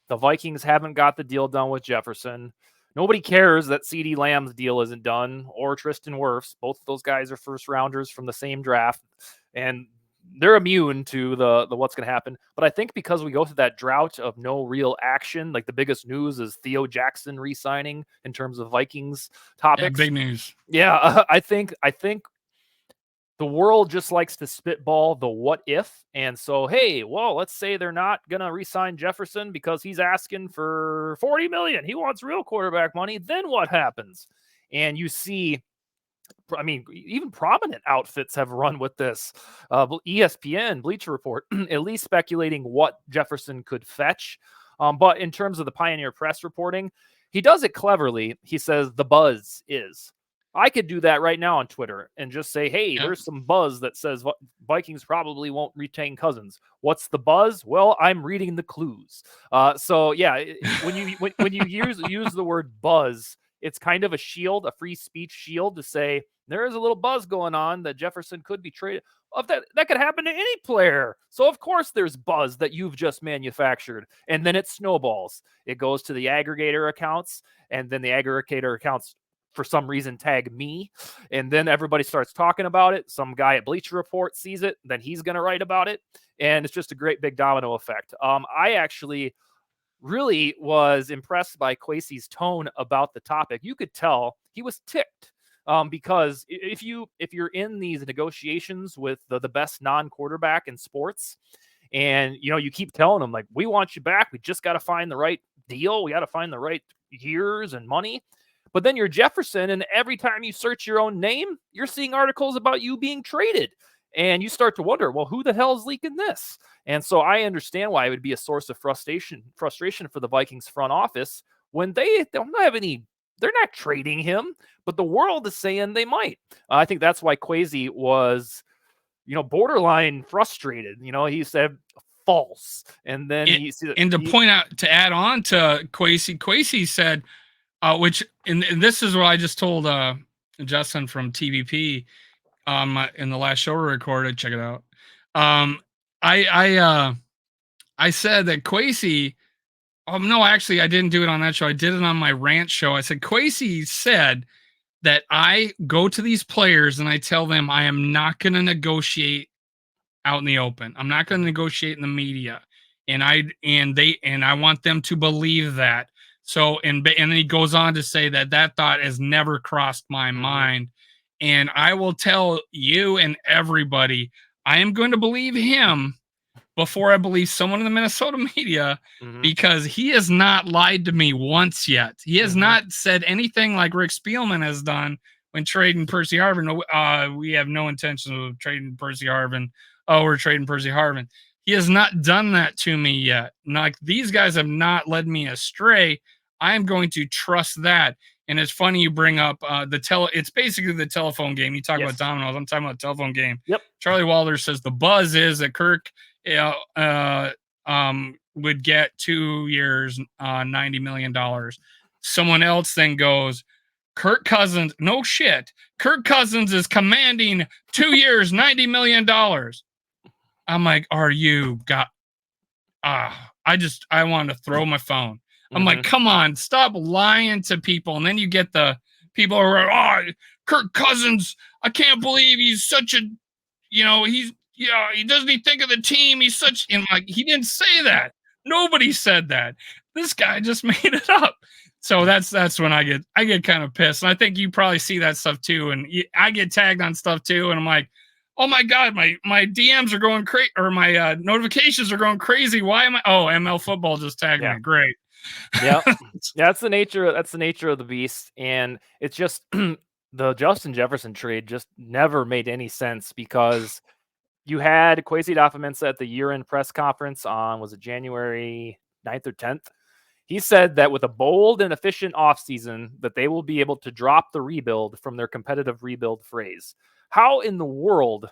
The Vikings haven't got the deal done with Jefferson. Nobody cares that CD Lamb's deal isn't done, or Tristan Wirfs. Both of those guys are first rounders from the same draft, and they're immune to the what's going to happen. But I think because we go through that drought of no real action, like the biggest news is Theo Jackson re-signing in terms of Vikings Yeah, topics. big news. Yeah, I think the world just likes to spitball the what if. And so, hey, well, let's say they're not going to re-sign Jefferson because he's asking for 40 million. He wants real quarterback money. Then what happens? And you see, I mean, even prominent outfits have run with this. ESPN, Bleacher Report, at least speculating what Jefferson could fetch. But in terms of the Pioneer Press reporting, he does it cleverly. He says the buzz is. I could do that right now on Twitter and just say, hey, Yep. there's some buzz that says Vikings probably won't retain Cousins. What's the buzz? Well, I'm reading the clues. So yeah, when you use the word buzz, it's kind of a shield, a free speech shield, to say there is a little buzz going on that Jefferson could be traded. Of that could happen to any player. So of course there's buzz that you've just manufactured, and then it snowballs. It goes to the aggregator accounts, and then the aggregator accounts for some reason tag me, and then everybody starts talking about it. Some guy at Bleacher Report sees it, then he's going to write about it, and it's just a great big domino effect. I actually really was impressed by Kwesi's tone about the topic. You could tell he was ticked, because if you're in these negotiations with the best non-quarterback in sports, and you keep telling them, like, we want you back, we just got to find the right deal, we got to find the right years and money. But then you're Jefferson, and every time you search your own name, you're seeing articles about you being traded. And you start to wonder, well, who the hell is leaking this? And so I understand why it would be a source of frustration for the Vikings front office when they don't have any. They're not trading him, but the world is saying they might. I think that's why Kwesi was, borderline frustrated. He said false, and then It, and to add on to Kwesi said, which, and this is what I just told Justin from TVP in the last show we recorded. Check it out. Um, I said that Kwesi. No, actually, I didn't do it on that show. I did it on my rant show. I said Kwesi said that I go to these players and I tell them I am not going to negotiate out in the open. I'm not going to negotiate in the media, and I want them to believe that. So and then he goes on to say that thought has never crossed my mind, and I will tell you and everybody, I am going to believe him before I believe someone in the Minnesota media, because he has not lied to me once yet. He has not said anything like Rick Spielman has done when trading Percy Harvin. We have no intention of trading Percy Harvin. Oh, we're trading Percy Harvin. He has not done that to me yet. Like, these guys have not led me astray. I'm going to trust that. And it's funny you bring up it's basically the telephone game. You talk about Yes. dominoes, I'm talking about the telephone game. Yep. Charlie Walters says the buzz is that Kirk would get 2 years, $90 million. Someone else then goes, Kirk Cousins, no shit. Kirk Cousins is commanding 2 years, $90 million. I'm like, are you got I want to throw my phone. I'm like, come on, stop lying to people. And then you get the people who are, oh, Kirk Cousins, I can't believe he's such a, he doesn't even think of the team. He's such, and like, he didn't say that. Nobody said that. This guy just made it up. So that's when I get kind of pissed. And I think you probably see that stuff too. And I get tagged on stuff too. And I'm like, oh my God, my DMs are going crazy, or my notifications are going crazy. Why am I? Oh, ML football just tagged me. Great. Yeah, that's the nature of the beast, and it's just the Justin Jefferson trade just never made any sense because you had Kwesi Adofo-Mensah at the year-end press conference on, was it January 9th or 10th? He said that with a bold and efficient offseason that they will be able to drop the rebuild from their competitive rebuild phrase. How in the world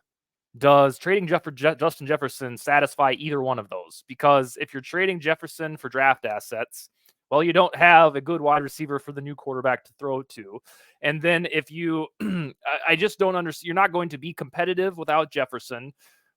does trading Justin Jefferson satisfy either one of those? Because if you're trading Jefferson for draft assets, well, you don't have a good wide receiver for the new quarterback to throw to. And then if you, I just don't understand, you're not going to be competitive without Jefferson.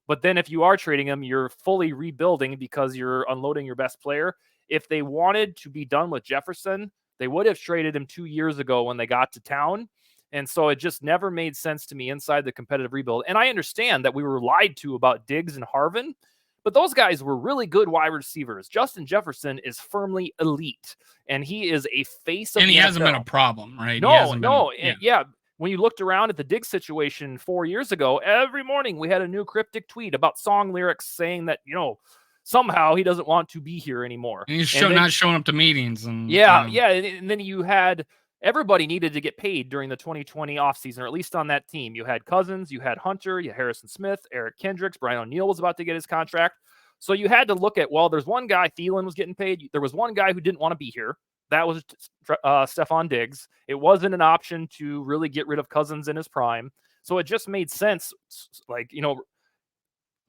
But then if you are trading him, you're fully rebuilding because you're unloading your best player. If they wanted to be done with Jefferson, they would have traded him 2 years ago when they got to town. And so it just never made sense to me inside the competitive rebuild. And I understand that we were lied to about Diggs and Harvin, but those guys were really good wide receivers. Justin Jefferson is firmly elite, and he is a face of and the he NFL. hasn't been a problem, right? Yeah. When you looked around at the Diggs situation 4 years ago, every morning we had a new cryptic tweet about song lyrics saying that, somehow he doesn't want to be here anymore. And he's not showing up to meetings. And and then you had everybody needed to get paid during the 2020 offseason, or at least on that team. You had Cousins, you had Hunter, you had Harrison Smith, Eric Kendricks, Brian O'Neill was about to get his contract. So you had to look at, well, there's one guy, Thielen was getting paid. There was one guy who didn't want to be here. That was Stephon Diggs. It wasn't an option to really get rid of Cousins in his prime. So it just made sense. Like,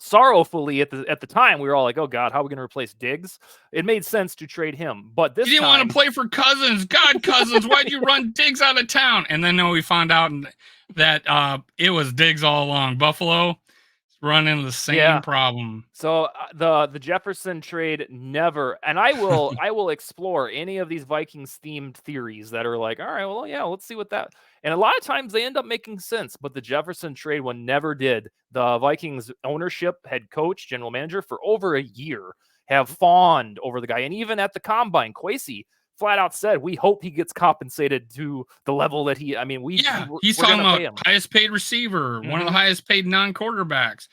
sorrowfully at the time, we were all like, oh God, how are we going to replace Diggs? It made sense to trade him. But this you didn't want to play for Cousins. God, Cousins, why'd you run Diggs out of town? And then we found out that it was Diggs all along. Buffalo running the same problem. So the Jefferson trade never, and I will explore any of these Vikings themed theories that are like, all right, well, yeah, let's see what that. And a lot of times they end up making sense, but the Jefferson trade one never did. The Vikings ownership, head coach, general manager for over a year have fawned over the guy, and even at the combine, Kwesi flat out said, we hope he gets compensated to the level that he's talking about highest paid receiver, one of the highest paid non-quarterbacks.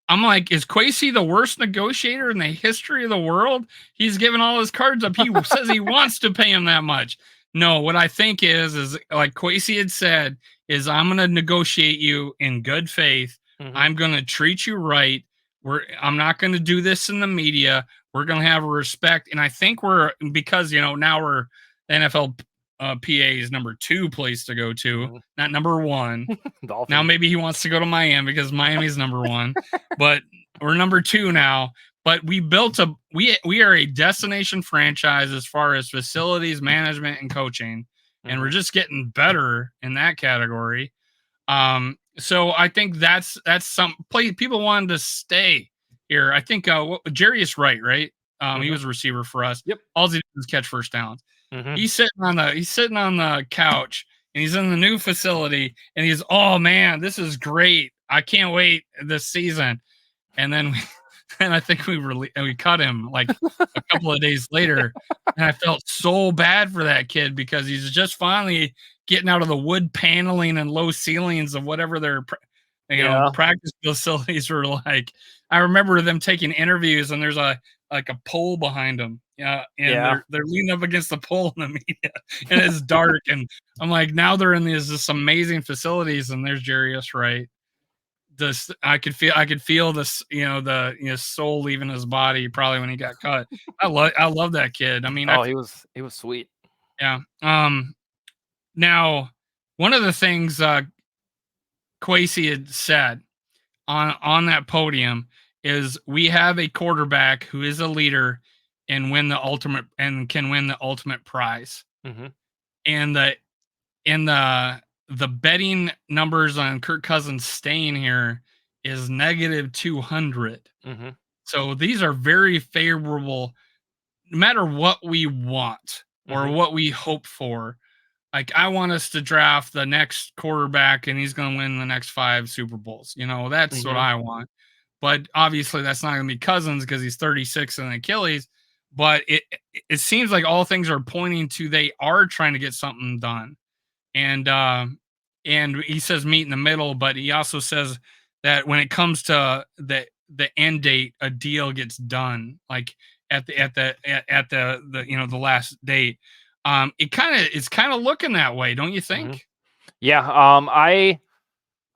I'm like, is Kwesi the worst negotiator in the history of the world? He's given all his cards up. He says he wants to pay him that much. No, what I think is like Kwesi had said, is I'm going to negotiate you in good faith. I'm going to treat you right. I'm not going to do this in the media. We're going to have respect. And I think because, now we're NFL PA's number 2 place to go to, not number 1. Now maybe he wants to go to Miami because Miami's number 1, but we're number 2 now. But we built we are a destination franchise as far as facilities management and coaching, and we're just getting better in that category. So I think that's some play. People wanted to stay here. I think Jarius right? He was a receiver for us. Yep. All he did was catch first downs. He's sitting on the couch, and he's in the new facility, and he's, oh man, this is great. I can't wait this season. And then I think we cut him like a couple of days later, and I felt so bad for that kid because he's just finally getting out of the wood paneling and low ceilings of whatever their practice facilities were like. I remember them taking interviews, and there's a pole behind them. They're leaning up against the pole in the media, and it's dark. And I'm like, now they're in this amazing facilities, and there's Jarius Wright. this, I could feel this, the soul leaving his body probably when he got cut. I love that kid. I mean, Oh, he was sweet. yeah. Now, one of the things Kwesi had said on that podium is we have a quarterback who is a leader and can win the ultimate prize. Mm-hmm. And the betting numbers on Kirk Cousins staying here is -200. Mm-hmm. So these are very favorable, no matter what we want or Mm-hmm. what we hope for. Like, I want us to draft the next quarterback and he's going to win the next 5 Super Bowls. That's what Mm-hmm. I want. But obviously that's not going to be Cousins because he's 36 and Achilles. But it seems like all things are pointing to they are trying to get something done. And he says meet in the middle, but he also says that when it comes to the end date, a deal gets done, like at the last date. It's kind of looking that way, don't you Mm-hmm. think? Yeah.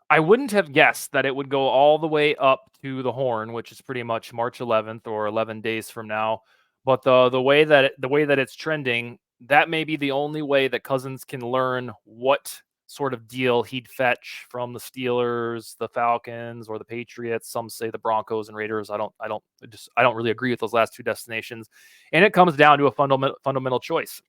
I wouldn't have guessed that it would go all the way up to the Horn, which is pretty much March 11th or 11 days from now. But the way that it's trending, that may be the only way that Cousins can learn what sort of deal he'd fetch from the Steelers, the Falcons, or the Patriots. Some say the Broncos and Raiders. I don't really agree with those last 2 destinations. And it comes down to a fundamental choice,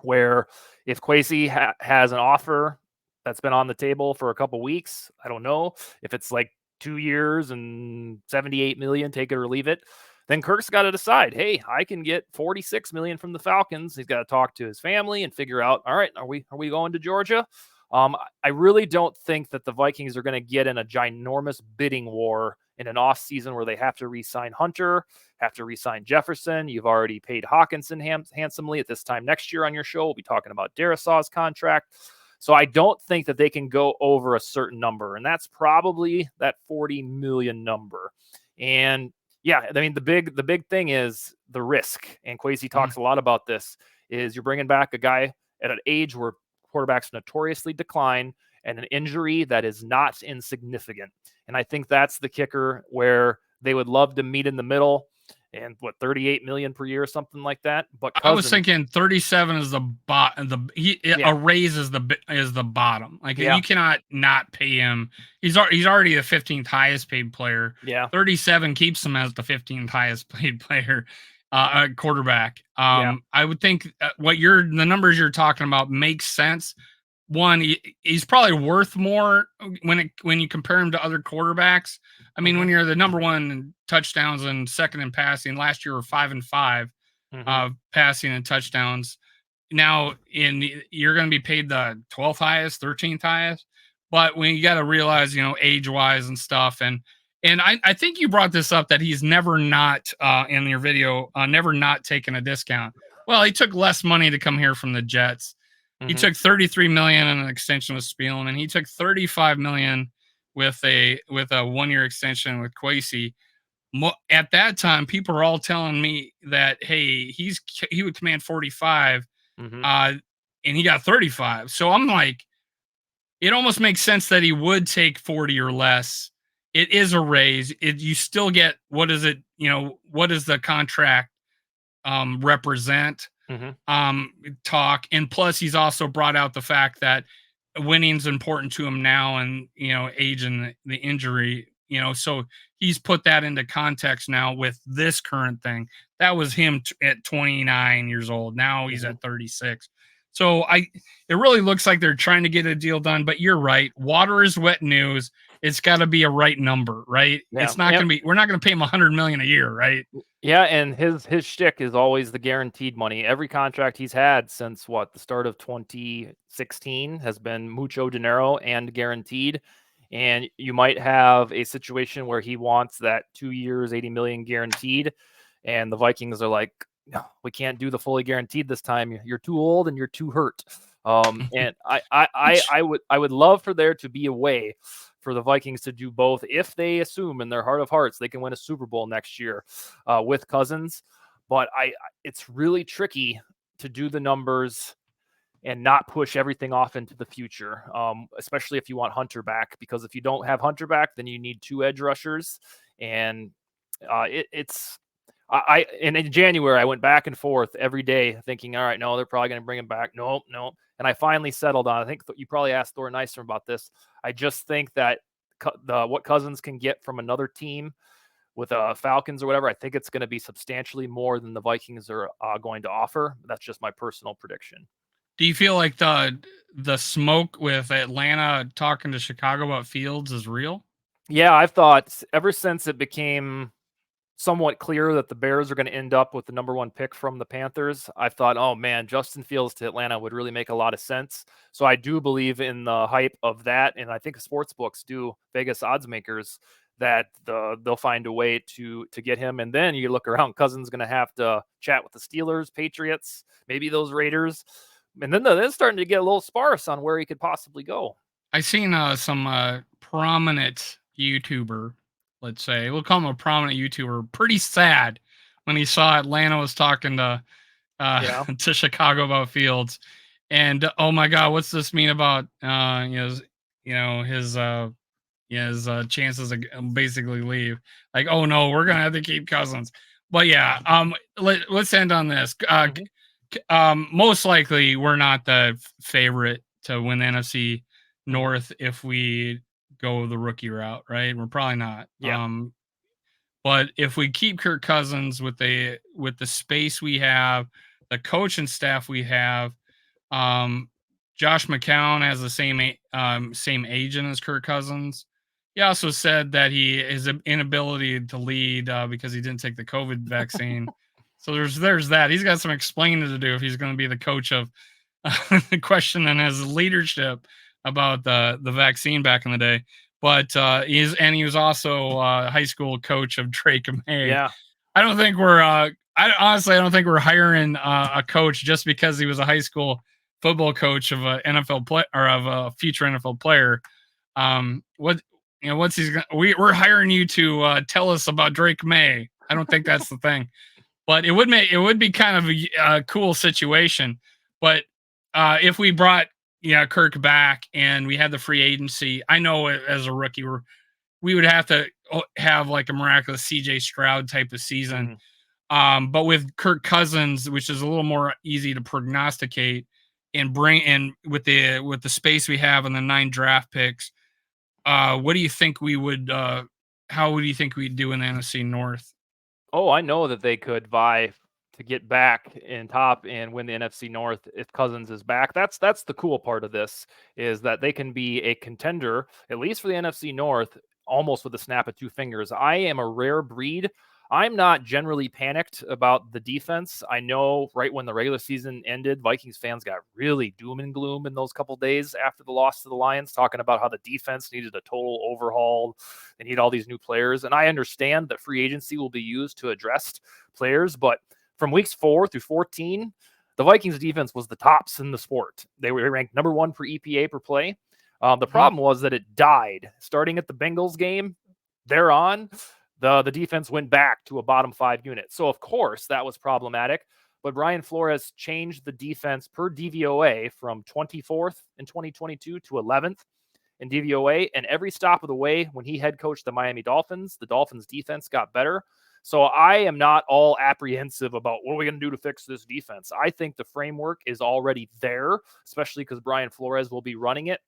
where if Kwesi has an offer that's been on the table for a couple weeks, I don't know if it's like 2 years and 78 million, take it or leave it, then Kirk's got to decide, hey, I can get 46 million from the Falcons. He's got to talk to his family and figure out, all right, are we going to Georgia? I really don't think that the Vikings are going to get in a ginormous bidding war in an off season where they have to re-sign Hunter, have to re-sign Jefferson. You've already paid Hawkinson handsomely. At this time next year on your show, we'll be talking about Darrisaw's contract. So I don't think that they can go over a certain number, and that's probably that 40 million number. And yeah, I mean, the big thing is the risk, and Kwesi talks a lot about this, is you're bringing back a guy at an age where quarterbacks notoriously decline and an injury that is not insignificant. And I think that's the kicker, where they would love to meet in the middle and 38 million per year or something like that. But I was thinking 37 is the a raise is the bottom. Like, you cannot not pay him. He's already the 15th highest paid player. Yeah. 37 keeps him as the 15th highest paid player, quarterback. I would think the numbers you're talking about makes sense. One, he's probably worth more when you compare him to other quarterbacks. I mean, when you're the number 1 in touchdowns and second in passing, last year were 5 and 5, passing and touchdowns. Now you're going to be paid the 12th highest, 13th highest. But when you got to realize, age wise and stuff, and I think you brought this up that he's never not in your video, never not taken a discount. Well, he took less money to come here from the Jets. He took 33 million in an extension with Spielman, and he took 35 million with a 1-year extension with Kwesi. At that time, people are all telling me that, hey, he would command 45, and he got 35. So I'm like, it almost makes sense that he would take 40 or less. It is a raise. You still get, what is it? What does the contract represent? Talk. And plus, he's also brought out the fact that winning's important to him now, and age and the injury, so he's put that into context now with this current thing. That was him at 29 years old. Now he's at 36. So it really looks like they're trying to get a deal done, but you're right. Water is wet news. It's got to be a right number, right? Yeah. It's not going to be, we're not going to pay him 100 million a year, right? Yeah, and his shtick is always the guaranteed money. Every contract he's had since the start of 2016 has been mucho dinero and guaranteed. And you might have a situation where he wants that 2 years, 80 million guaranteed, and the Vikings are like, no, we can't do the fully guaranteed this time. You're too old and you're too hurt. And I would love for there to be a way for the Vikings to do both, if they assume in their heart of hearts they can win a Super Bowl next year with Cousins. But it's really tricky to do the numbers and not push everything off into the future, especially if you want Hunter back. Because if you don't have Hunter back, then you need 2 edge rushers, and it's and in January I went back and forth every day thinking, all right, no, they're probably going to bring him back. No, no. And I finally settled on, I think you probably asked Thor Nystrom about this. I just think that what Cousins can get from another team with Falcons or whatever, I think it's going to be substantially more than the Vikings are going to offer. That's just my personal prediction. Do you feel like the smoke with Atlanta talking to Chicago about Fields is real? Yeah, I've thought ever since it became somewhat clear that the Bears are going to end up with the number 1 pick from the Panthers, I've thought, oh man, Justin Fields to Atlanta would really make a lot of sense. So I do believe in the hype of that, and I think the sports books do, Vegas odds makers, that they'll find a way to get him. And then you look around, Cousins going to have to chat with the Steelers, Patriots, maybe those Raiders, and then they're starting to get a little sparse on where he could possibly go. I seen some prominent YouTuber, let's say we'll call him a prominent YouTuber, pretty sad when he saw Atlanta was talking to Yeah. to Chicago about Fields, and oh my God, what's this mean about his chances of basically leave? Like, oh no, we're gonna have to keep Cousins. But yeah, let's end on this. Most likely, we're not the favorite to win the NFC North if we go the rookie route, right? We're probably not. Yeah. But if we keep Kirk Cousins with the space we have, the coaching staff we have, Josh McCown has the same agent as Kirk Cousins. He also said that his inability to lead because he didn't take the COVID vaccine. So there's that. He's got some explaining to do if he's going to be the coach of questioning his leadership about the vaccine back in the day. But he was also a high school coach of Drake May. Yeah. I don't think we're I don't think we're hiring a coach just because he was a high school football coach of an NFL play or of a future NFL player. What's we're hiring you to tell us about Drake May. I don't think that's the thing, but it would be kind of a cool situation. But if we brought Kirk back and we had the free agency, I know as a rookie we would have to have like a miraculous CJ Stroud type of season. But with Kirk Cousins, which is a little more easy to prognosticate and bring in with the space we have and the 9 draft picks, what do you think we would how would you think we'd do in the NFC North? Oh, I know that they could vie to get back in top and win the NFC North if Cousins is back. That's the cool part of this, is that they can be a contender, at least for the NFC North, almost with a snap of 2 fingers. I am a rare breed. I'm not generally panicked about the defense. I know right when the regular season ended, Vikings fans got really doom and gloom in those couple days after the loss to the Lions, talking about how the defense needed a total overhaul. They need all these new players. And I understand that free agency will be used to address players, but from weeks 4 through 14, the Vikings defense was the tops in the sport. They were ranked number 1 for EPA per play. The problem was that it died starting at the Bengals game. Thereon, the defense went back to a bottom 5 unit. So, of course, that was problematic. But Brian Flores changed the defense per DVOA from 24th in 2022 to 11th in DVOA. And every stop of the way, when he head coached the Miami Dolphins, the Dolphins defense got better. So I am not all apprehensive about what are we going to do to fix this defense. I think the framework is already there, especially because Brian Flores will be running it.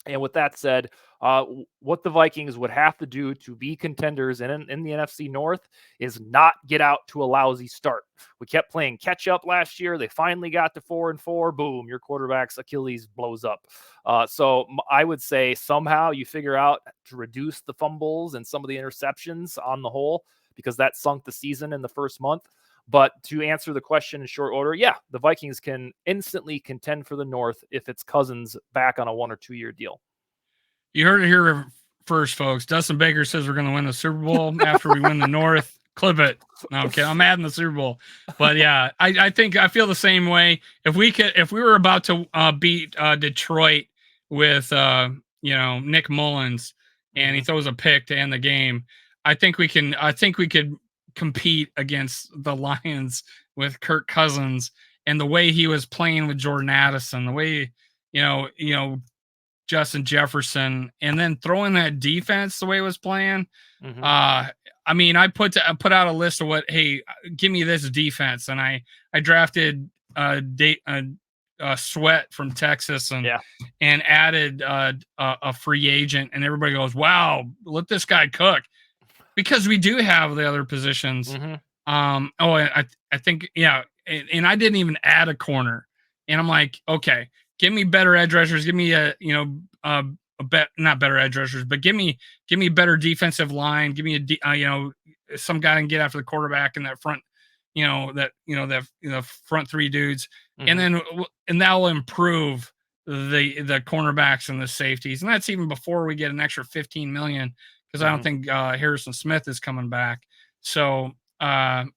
And with that said, what the Vikings would have to do to be contenders in the NFC North is not get out to a lousy start. We kept playing catch up last year. They finally got to 4-4. Boom, your quarterback's Achilles blows up. So I would say somehow you figure out to reduce the fumbles and some of the interceptions on the whole, because that sunk the season in the first month. But to answer the question in short order, yeah, the Vikings can instantly contend for the North if it's Cousins back on a 1 or 2 year deal. You heard it here first, folks. Dustin Baker says we're going to win the Super Bowl after we win the North. Clip it. No, I'm kidding. I'm adding the Super Bowl. But yeah, I think I feel the same way. If we were about to beat Detroit with Nick Mullins and he throws a pick to end the game, I think we could compete against the Lions with Kirk Cousins and the way he was playing with Jordan Addison, the way Justin Jefferson, and then throwing that defense the way it was playing. Mm-hmm. I mean, I put out a list of what, hey, give me this defense, and I drafted Sweat from Texas and added a free agent, and everybody goes, wow, let this guy cook, because we do have the other positions. Mm-hmm. I think, yeah, and I didn't even add a corner, and I'm like, okay, give me better edge rushers, give me not better edge rushers, but give me better defensive line, give me some guy can get after the quarterback in that front, that front three dudes, Mm-hmm. and that will improve the cornerbacks and the safeties, and that's even before we get an extra 15 million, because I don't think Harrison Smith is coming back. So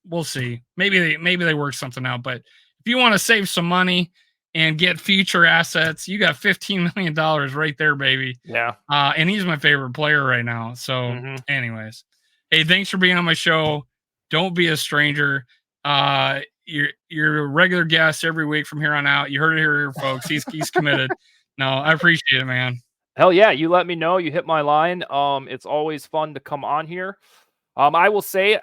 we'll see. Maybe they work something out. But if you want to save some money and get future assets, you got $15 million right there, baby. Yeah. And he's my favorite player right now. So, anyways, hey, thanks for being on my show. Don't be a stranger. You're a regular guest every week from here on out. You heard it here, folks. He's committed. No, I appreciate it, man. Hell yeah, you let me know. You hit my line. It's always fun to come on here. I will say,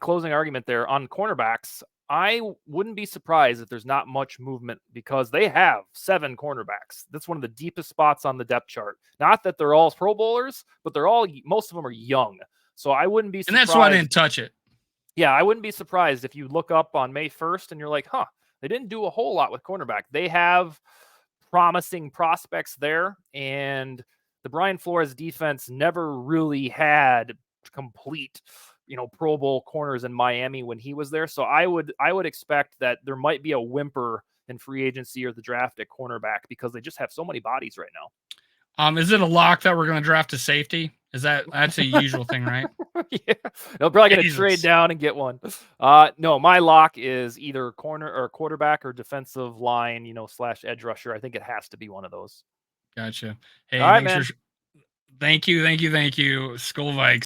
closing argument there on cornerbacks. I wouldn't be surprised if there's not much movement, because they have 7 cornerbacks. That's one of the deepest spots on the depth chart. Not that they're all Pro Bowlers, but most of them are young. So I wouldn't be surprised. And that's why I didn't touch it. Yeah, I wouldn't be surprised if you look up on May 1st and you're like, huh, they didn't do a whole lot with cornerback. They have promising prospects there, and the Brian Flores defense never really had complete, Pro Bowl corners in Miami when he was there. So I would expect that there might be a whimper in free agency or the draft at cornerback, because they just have so many bodies right now. Is it a lock that we're going to draft a safety? That's a usual thing, right? Yeah, they're probably going to trade down and get one. No, my lock is either corner or quarterback or defensive line, / edge rusher. I think it has to be one of those. Gotcha. Hey, all right, man. Thank you, Skull Vikes.